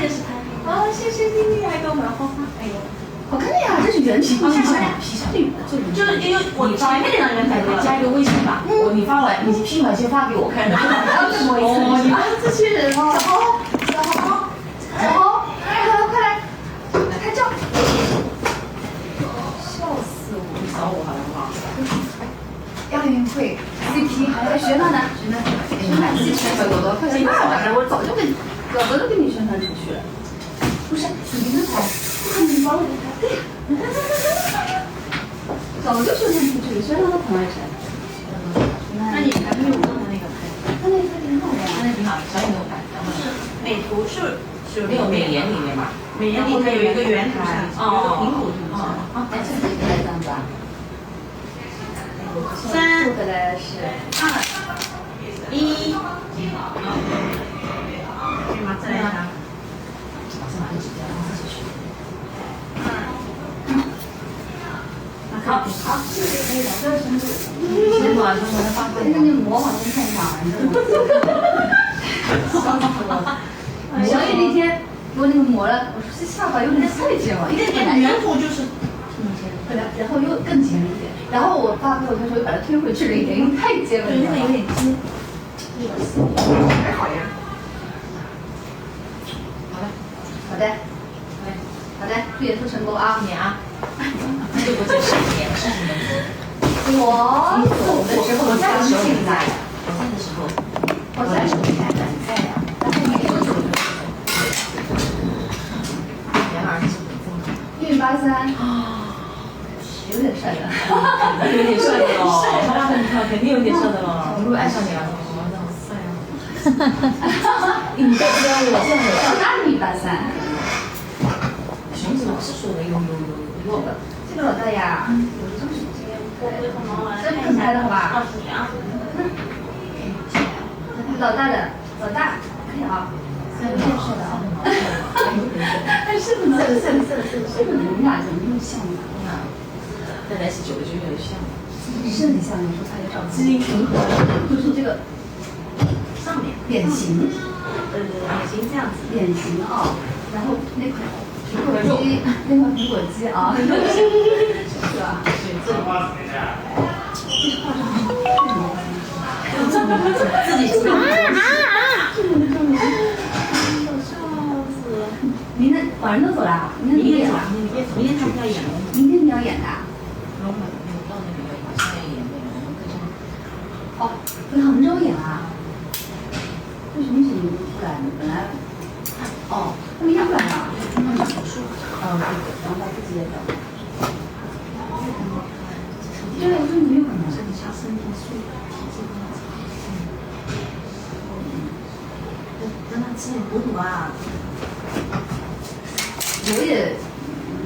是他。啊，谢谢你，还给我买花花。哎呦，好看的呀，这是原图。P 上，就是因为我前面那张原图加一个微信吧。你发完，你 P 完先发给我看。哦，你们这群人哦，小红，快来，拍照。笑死我！你找我好不好？亚运会 CP 还学娜呢？学娜自己宣传狗狗，快点快！我早就跟狗狗都给你宣传出去了。不是，你们拍，你帮我拍。对呀，早就宣传出去了，宣传到朋友圈。美图是没有美颜里面嘛？美颜里面有一个圆图上，有一个苹果图上。好，来这里来这样子啊。 3、做的来是2、1，可以吗？再来一下。好，好，先把中文发挥。那你模仿先看一下啊，你这笑死我了！小雨那天给我那个磨了，我说这下巴有点太尖了，一点点圆图就是，然后又更尖了一点，然后我发朋友圈说又把它推回去了一点，因为太尖了，对，会有点尖。还好呀。好的，好的，祝演出成功啊！你啊，这个就是脸是什么？我走的时候，我在的时候现在，我在的时候，我在的时候你在呀，但是你说杨老师1.83，有点帅的，有点帅的喽，他肯定有点帅的喽。我会爱上你了，我这么帅啊！你再教我，我大1.83。熊子老师说的有，这个老大呀，这品牌的好吧？告诉你啊，老大的，老大，看一下啊，有点帅的啊。哎，是不是？是不是？你俩怎么那么像呢？在在一起久了就越来越像。是很像，你说拍个照，基因重合，就是这个上面脸型，脸型这样子，脸型啊，然后那块苹果肌，那块苹果肌啊，是吧？对，这个自己知道。明天晚上都走了，明天演了，明天他们要演龙，明天你要演的？龙门没有到那里了，现在演那个我们哦，回杭州演啊？为什么你不来呢？本来，哦，他明天不来啊？手术，然后他自己也走。对，我说你没有可能，你像身体素让他吃点补补啊。我也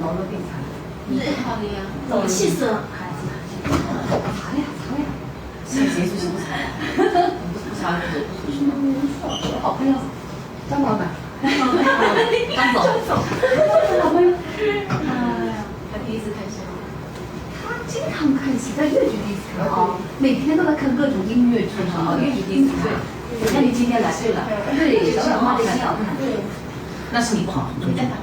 老弱病残，你好的呀，走气色还查呀，现在结束是不查呀？不查就走不出去。好朋友，张老板，张总，好朋友，他第一次看戏吗？他经常看戏，在越剧第一次啊，每天都在看各种音乐剧啊，越剧第一次对。那你今天来对了，对，小小花的一定要看。对，那是你不好，你再打牌。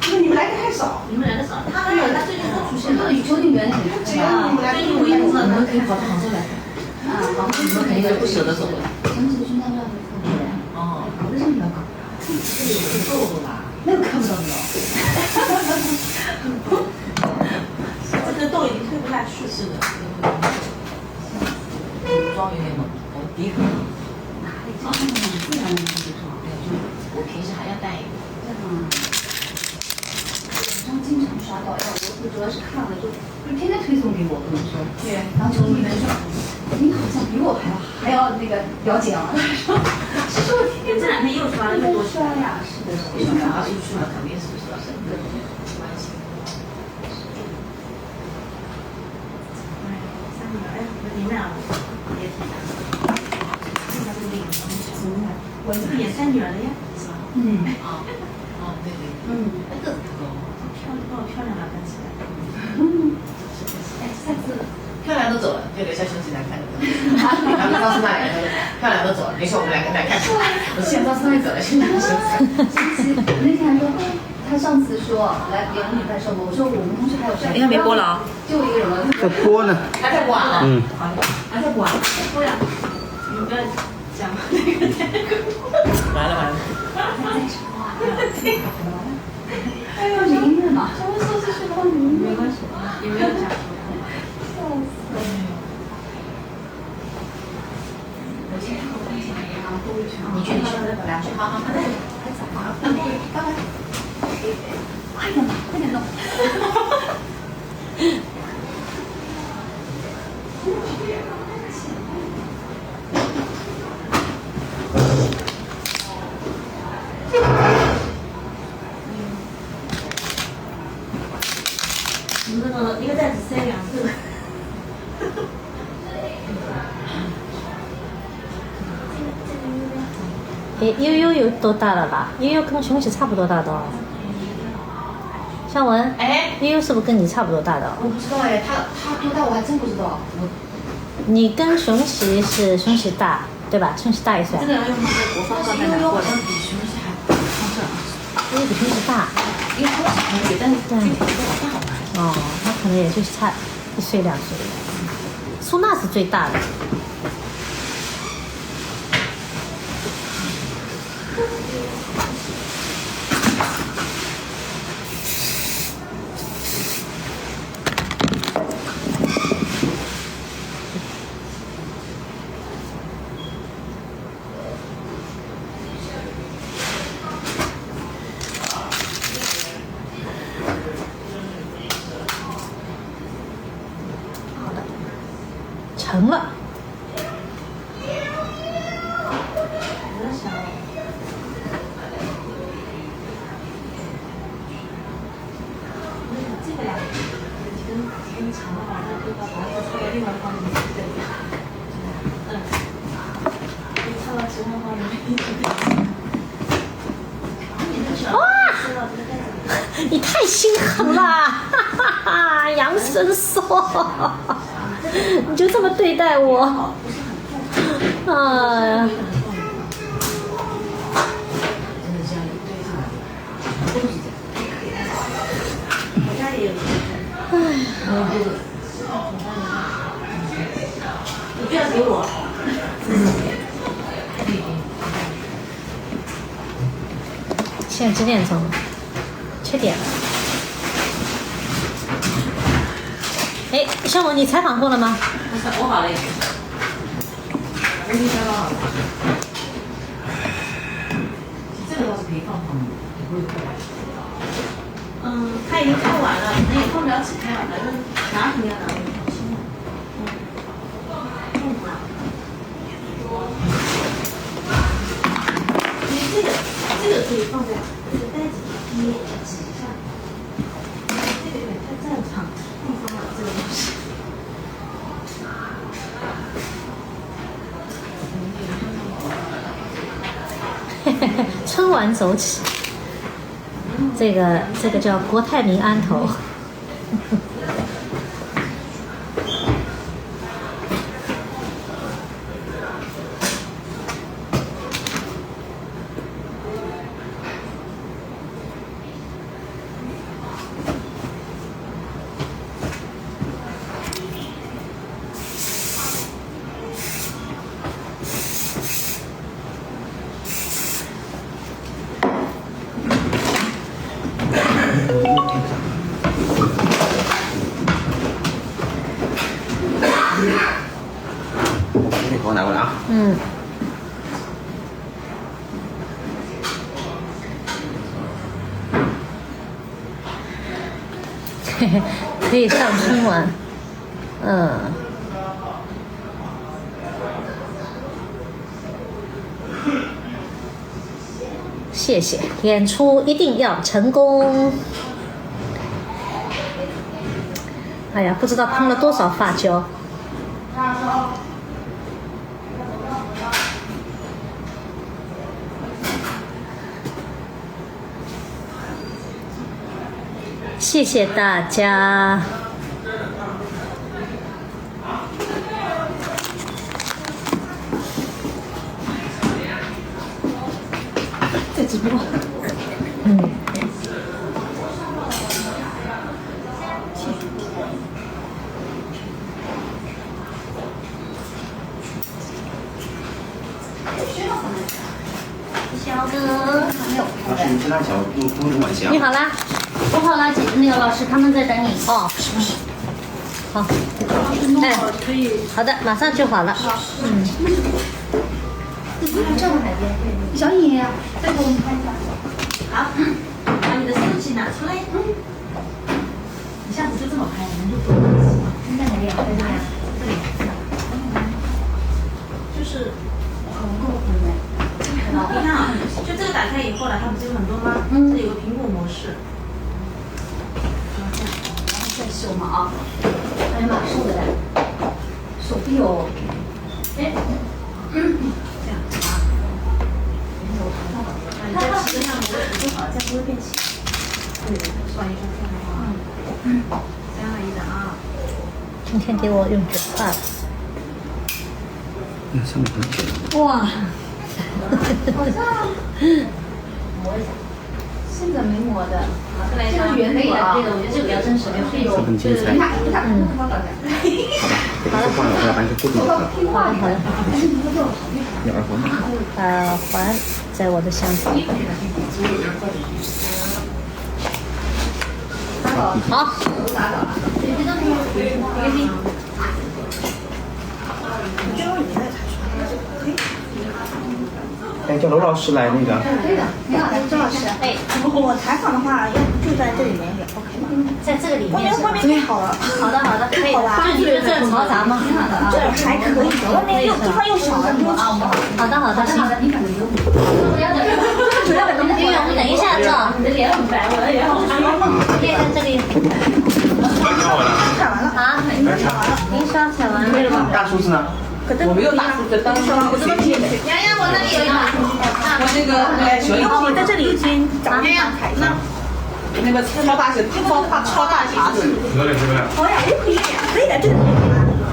因为你们来的太少，你们来的少，他们他最近都出现了，羽球运动员只要你们来，最近我也知道我们可以跑到杭州来。啊，好，你们肯定是不舍得走的。想起去那让你看的，哦，我的身体要高，这个有瘦的吧？那个看不到你哦。这个痘已经退不下去，是的，妆有点浓，鼻很浓。哪里这样自然的那种？我平时还要带一个。然后经常刷到，我主要是看了就天天推送给我，跟你说。对，然后就你们说，你好像比我还要那个了解啊。其实我天天这两天又刷了又多刷呀，是的，是的。然后又去了，肯定是说是各种关系。三女儿，你们俩也挺大。我这个演三女儿的呀，是吧？嗯。对对。那个不高，漂亮了，看起来。哎，下次漂亮都走了，就留下兄弟来看着。他们张师大爷漂亮都走了，没事我们两个来看。我现在张师大爷走了，现在是。我那天还说，他上次说来演我女拜寿嘛，我说我们同学还有谁？应该没播了啊。就我一个人了。在播呢。还在播啊？好的。还在播啊？播呀。你不要讲那个。完了。哎呦，你音乐嘛，什么时候是学到你？没关系，也没有讲。笑死了。我先看我看一下，然后兜一圈。你去回来。好，好，拜拜。拜拜。快点吧，快点弄。你们那个一个袋子塞2个。悠悠有多大了吧？悠悠跟熊喜差不多大的哦。向文，悠悠是不是跟你差不多大的？我不知道哎，他多大我还真不知道。你跟熊喜是熊喜大，对吧？熊喜大1岁。这个要用那个国方的悠悠好像比熊喜还悠悠比熊喜大。因为他可以，但是具体多少大吧？哦，那可能也就是差1岁2岁。苏娜是最大的。成了。这个呀，跟长的话，那就把它插到另外一方面去对。你插到其他方面。哇！你太心狠了，哈哈哈！杨神说。你就这么对待我，啊！你不要给我。现在几点钟？7点了。哎，向文，你采访过了吗？我好了已经。我已经采访好了。这个倒是可以放放，也不会过来。他已经看完了，可能也放不了几天了，反正拿肯定要拿得很清。因为这个可以放在这个袋子里面挤一下，这个有点太占场地方了，这个东西。春晚走起，这个叫国泰民安头。给我拿过来啊。嗯。嘿嘿，可以上春晚。谢谢，演出一定要成功。哎呀，不知道喷了多少发胶。谢谢大家。在直播。小哥还没有老师，你去那小公主晚霞。你好啦。我好了，那个老师他们在等你。哦，好。哎，可以。好的，马上就好了。这么海边，小颖，再给我们拍一下。好，把你的手机拿出来。你下次就这么拍，你就不用洗。在哪里啊？在这里啊？这里。就是很够分的。你看啊，就这个打开以后呢，板上不是有很多吗？这里有个屏幕模式。再修嘛啊！哎呀妈，受不了，手臂哦。哎，这样啊。你再骑个项目就好，这样不会变形。对，算一下这样的话。这样一张啊。今天给我用卷发的。上面很卷。哇！好像磨一下，现在没磨的。这个圆的啊，这个我觉得这个比较真实，就是有，就是你看，好吧，这个换了，我要把这固定好了。好的。你耳环吗？环在我的箱子里。好。哎，叫罗老师来那个。可以的，你好，周老师。哎，我采访的话，要不就在这里面也 OK 吗？在这个里面。外面好了。好的，可以的。就觉得这儿嘈杂吗？挺好的啊。这还可以，外面地方又小了，不用吵。好的，行。你反正有。我们等一下照。你的脸很白，我的脸好黑。列在这里。采完了啊，您刷采完了。大叔子呢？我没有大数的，当时我这个贴的。洋洋，我那里有一把。我那个小因为我在这里已经找那样台呢。那个超大型超大茶室。好呀，也可以，可以的，这个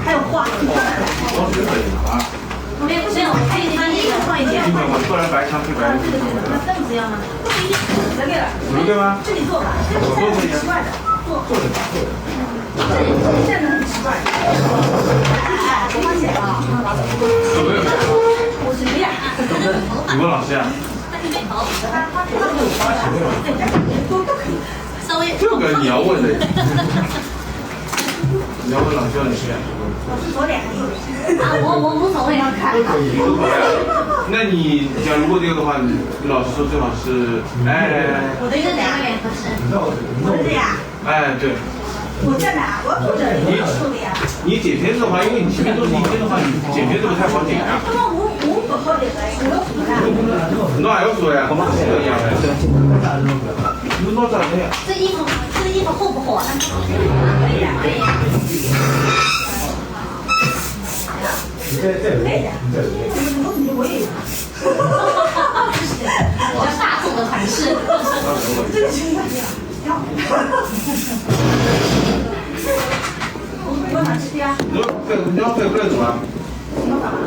还有花。没有，可以放一点，放一点。不然白墙配白。那凳子要吗？不一定，这个5个吗？这里坐吧，这里站着很奇怪的，坐着。这里站着很奇怪。我发现啊，我是这样。你问老师呀？稍微。这个你要问的。你要问老师要你是左脸还是右脸？啊，我无所谓。无所谓。那你假如果这个的话，老师说最好是，哎。我的一个两个脸合适。我的这样。哎，对。我在哪？我坐这里，我坐的呀。你剪片子的话，因为你前面都是一天的话，你剪片子不太好剪呀。那么我不好剪的，我要怎么啦？那还要说呀，我们是一样的。你多少钱呀？这衣服厚不厚啊？可以的。我也有。比较大众的款式。这个情况呀。我哪去呀？你要飞过来走啊？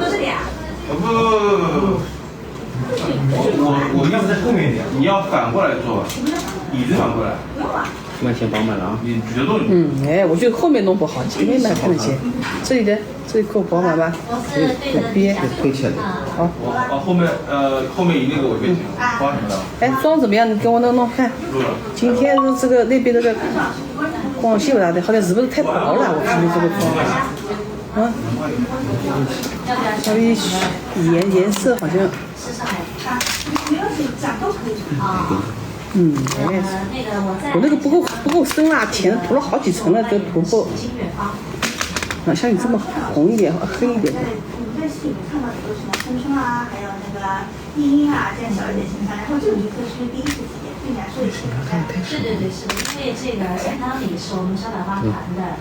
到这里啊？不，我要不在后面一点，你要反过来坐，椅子反过来。不用啊。慢先饱满了啊！你举得动。哎，我觉得后面弄不好，前面蛮看得见。这里的，这里够饱满吧？边推起来。好。后面以那个为背景，花什么的。哎，妆怎么样？你给我弄看。今天这个那边这个光线啥的，好像是不是太薄了？我看你这个妆。啊。稍微颜色好像。没有是讲都可以啊。我那个不够深啦，填涂了好几层了，这涂不。像你这么红一点、黑一点的。你在戏里面看到很多什么风声啊，还有那个低音啊，这样小一点形象，然后这个角色是第一次体验，对你来说也是。对，是的，因为这个钱汤里是我们小百花团的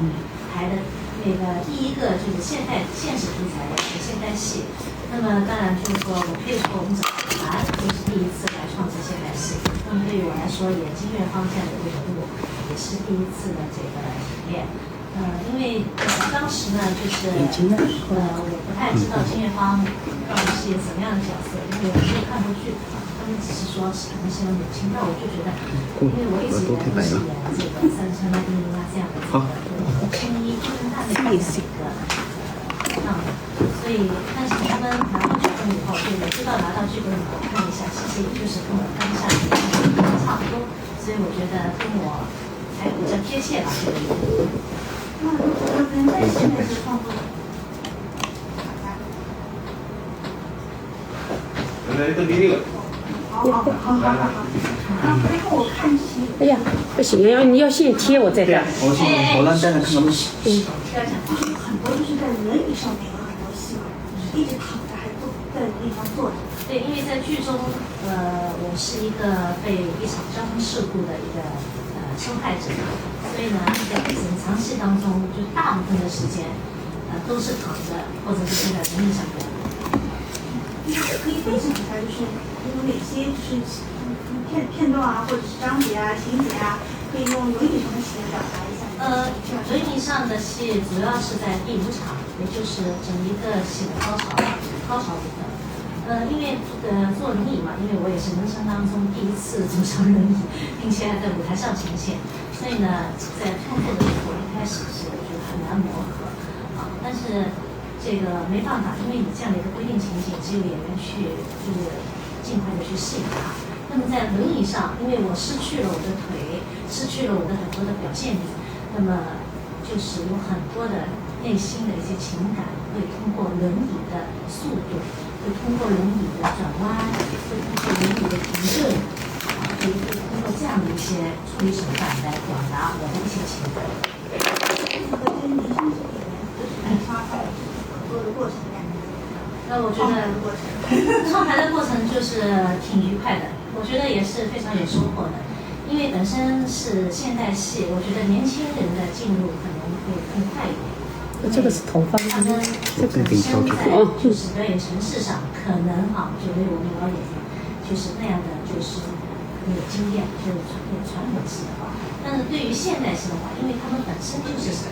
排的那个第一个就是现实题材的现代戏。那么当然就是说，我可以说我们整个团都是第一次来创制现代戏。那么对于我来说，演金乐方向的这个路也是第一次的这个体验。因为当时呢，就是我不太知道金乐方到底是一个什么样的角色，因为我没有看过剧，他们只是说是可能是有母亲，但我就觉得，因为我一直以来都是演这个三生啊、丁玲啊这样的声音跟他们的这个所以但是他们拿到剧本以后，对，我知道拿到剧本以后看一下，其实也就是跟我当下的差不多，所以我觉得跟我还比较贴切吧，这个。在现在是创作的。来，这第一个。好。然后我看戏。哎呀，不行，你要先贴，我再看。我让站着看到。很多就是在轮椅上面有很多戏嘛，就是一直躺着，还在地方坐着。对，因为在剧中，我是一个被一场交通事故的一个受害者，所以呢，在整场戏当中，就大部分的时间，都是躺着或者是坐在轮椅上面。可以分享一下，就是有哪些就是片段啊，或者是章节啊、情节啊，可以用轮椅上的戏来表达一下？轮椅上的戏主要是在第5场，也就是整一个戏的高潮部分。因为坐轮椅嘛，因为我也是人生当中第一次坐上轮椅，并且还在舞台上呈现，所以呢，在创作的时候一开始是就很难磨合啊。但是这个没办法，因为你这样的一个规定情景，只有演员去就是尽快的去适应它。那么在轮椅上，因为我失去了我的腿，失去了我的很多的表现力，那么就是有很多的内心的一些情感会通过轮椅的速度，会通过轮椅的转弯，会通过轮椅的停顿，会通过这样的一些处理手段来表达我的一些情感。那我觉得创台的过程就是挺愉快的，我觉得也是非常有收获的。因为本身是现代戏，我觉得年轻人的进入可能会更快一点。这个是头发，他们这个身在就是表演城市上，可能就没有我们老演员就是那样的就是有经验，就是传统戏的话。但是对于现代戏的话，因为他们本身就是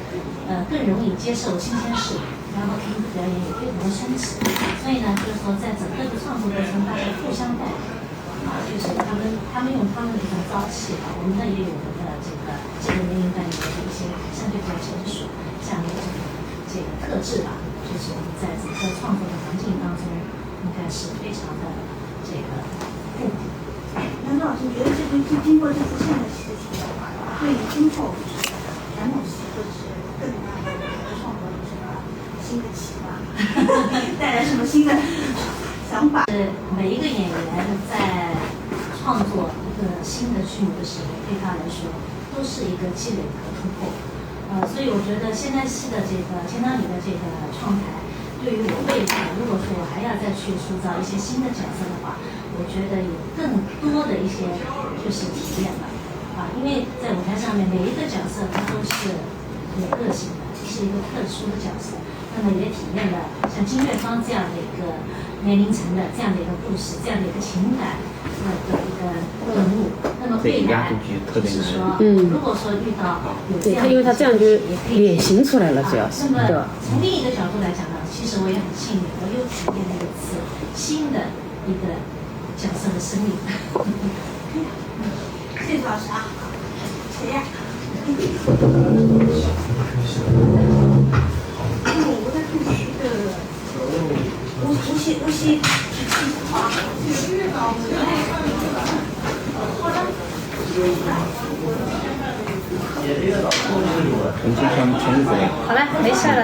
更容易接受新鲜事物，然后他们的表演也非常的松弛，所以呢，就是说在整个的创作过程大家互相带领就是他们用他们的一种朝气我们呢也有我们的这个年龄段里面的一些相对比较成熟这样的这个特质吧，就是我们在整个创作的环境当中应该是非常的这个互补。杨老师，你觉得经过这次现代戏的启发，对你今后传统戏或者是更大的创作有什么新的启发？带来什么新的想法？是每一个演员在创作一个新的剧目的时候，对他来说都是一个积累和突破。所以我觉得现代戏的这个相当于的这个创台，对于我未来如果说我还要再去塑造一些新的角色的话，我觉得有更多的一些就是体验吧。因为在舞台上面每一个角色它都是有个性的，是一个特殊的角色，那么也体验了像金月芳这样的一个年龄层的这样的一个故事，这样的一个情感的一个人物。那么未来就是说，如果说遇到有这样的，因为他这样就脸型出来了，主要是。那么从另一个角度来讲呢，其实我也很幸运，我又体验了一次新的一个角色的生命。谢谢老师啊，谁呀？我在看一个无锡啊，好了，没事了。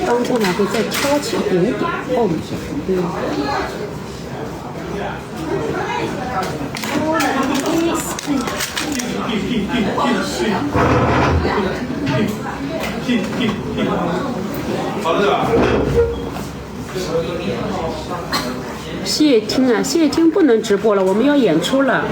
当中呢会再挑起一点点后面好的吧？谢厅啊，谢厅不能直播了，我们要演出了。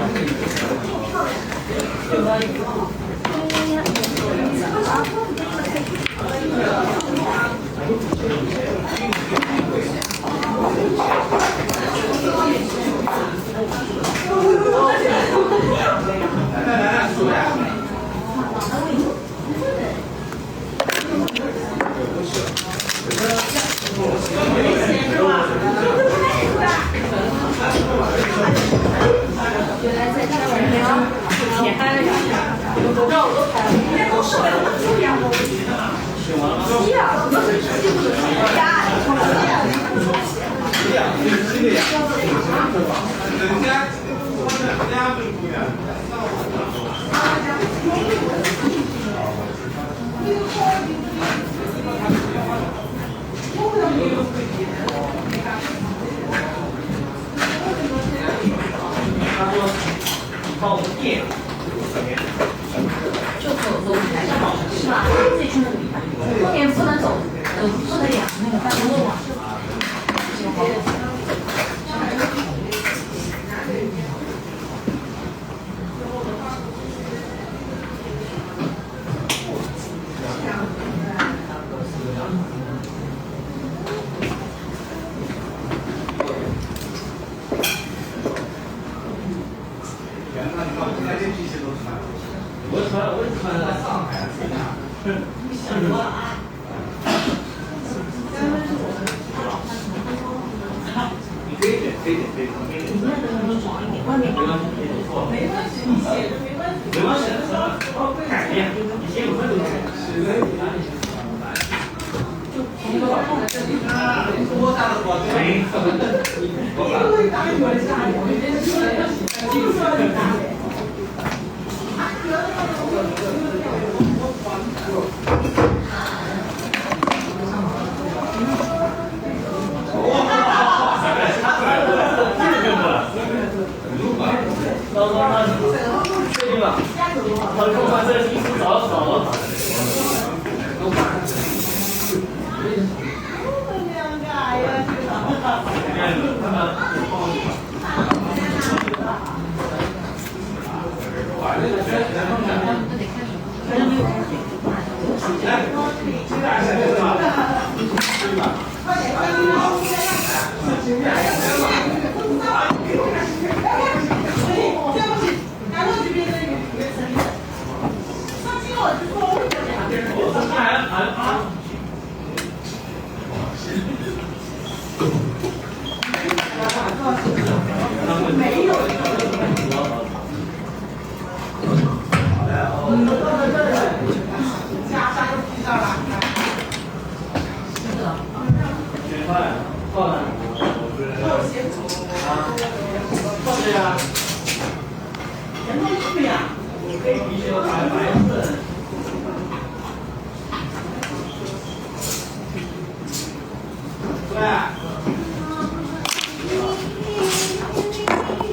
就走台上是吧？最近的后面不能走，不能两那个半路。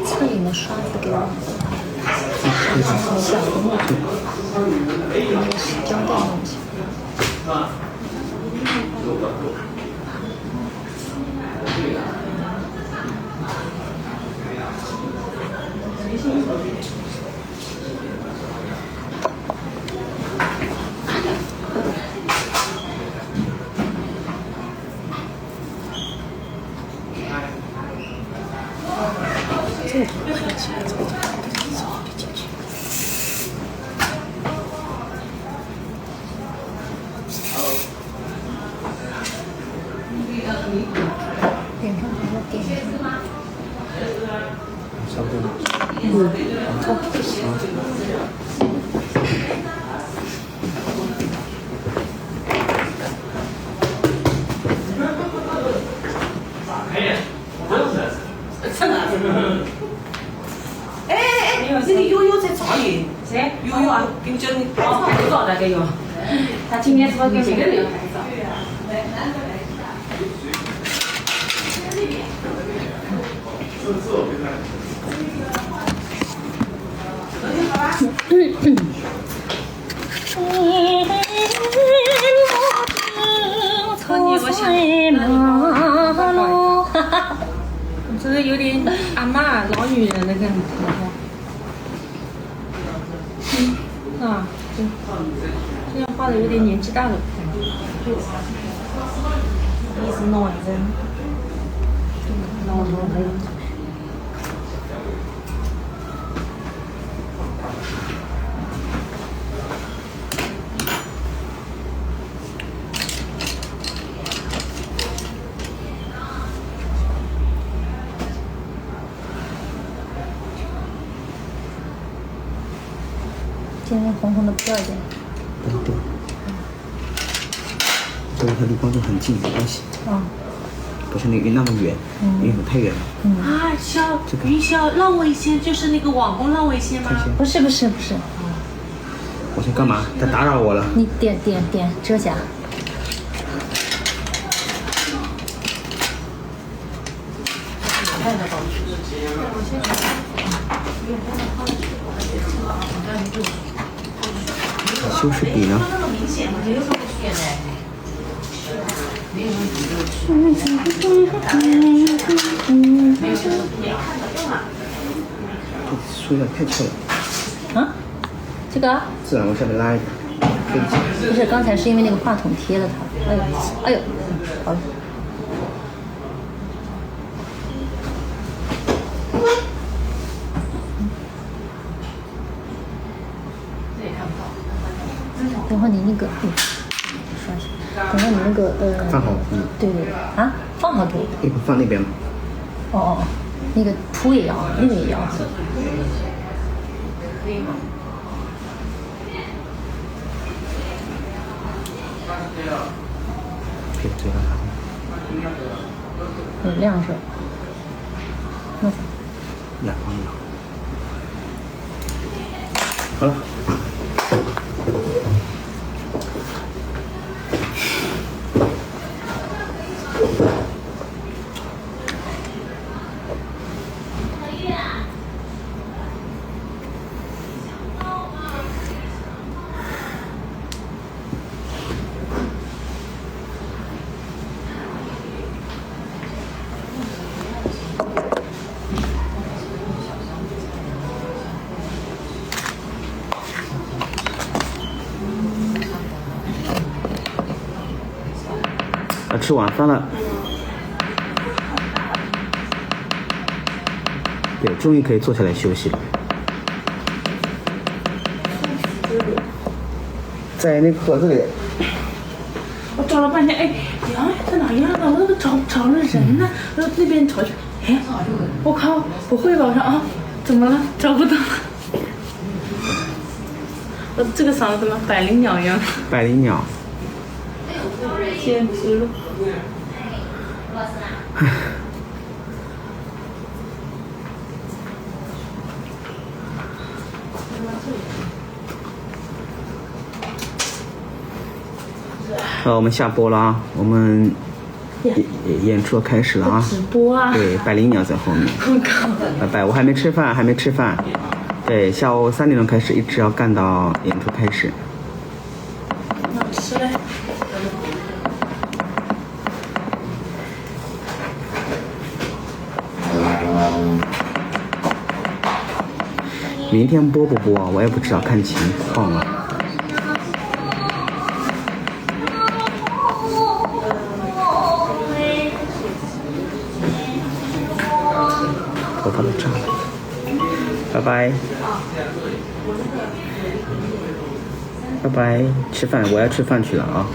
侧影的刷子给我，小红帽，那个是胶带弄一下。点上还要点上。差不多。差不多。这个悠悠在找你，谁？悠悠啊，给你叫你拍照，拍照大概有。他今天是不是跟每个人要拍照？这个有点阿嬷老女人那个头发。啊，对，这样画的有点年纪大了感觉。一直弄完针，弄完还有。今天红红的不要紧。对。这个和离光就很近，没关系。不是那个那么远，因为太远了。啊，云霄绕尾线就是那个网红绕尾线吗？不是。我想干嘛？他打扰我了。你点遮瑕。修饰笔呢？这有点太翘了。啊？这个？自然往下面拉一点。不是，刚才是因为那个话筒贴了它。哎呦，好了。这也看不到。会你那个，刷一下，等会你那个放好，对对对，啊，放好给。放那边吗？哦，那个铺也要，那个也要。可以追到他。亮是。那啥。两方面。好了。吃晚饭了，对，终于可以坐下来休息了。在那个盒子里。我找了半天，哎，羊在哪样呢？我那个找了人呢，然后那边找去，哎，我靠，不会吧？我说啊，怎么了？找不到了。我这个嗓子怎么百灵鸟一样？百灵鸟。坚持了。我们下播了啊！我们演出开始了啊！直播啊！对，百灵鸟在后面。我靠！拜拜，我还没吃饭。对，下午3点钟开始，一直要干到演出开始。那吃嘞。明天播不播我也不知道，看情况了。头发都炸了，拜拜，拜拜，吃饭，我要吃饭去了啊。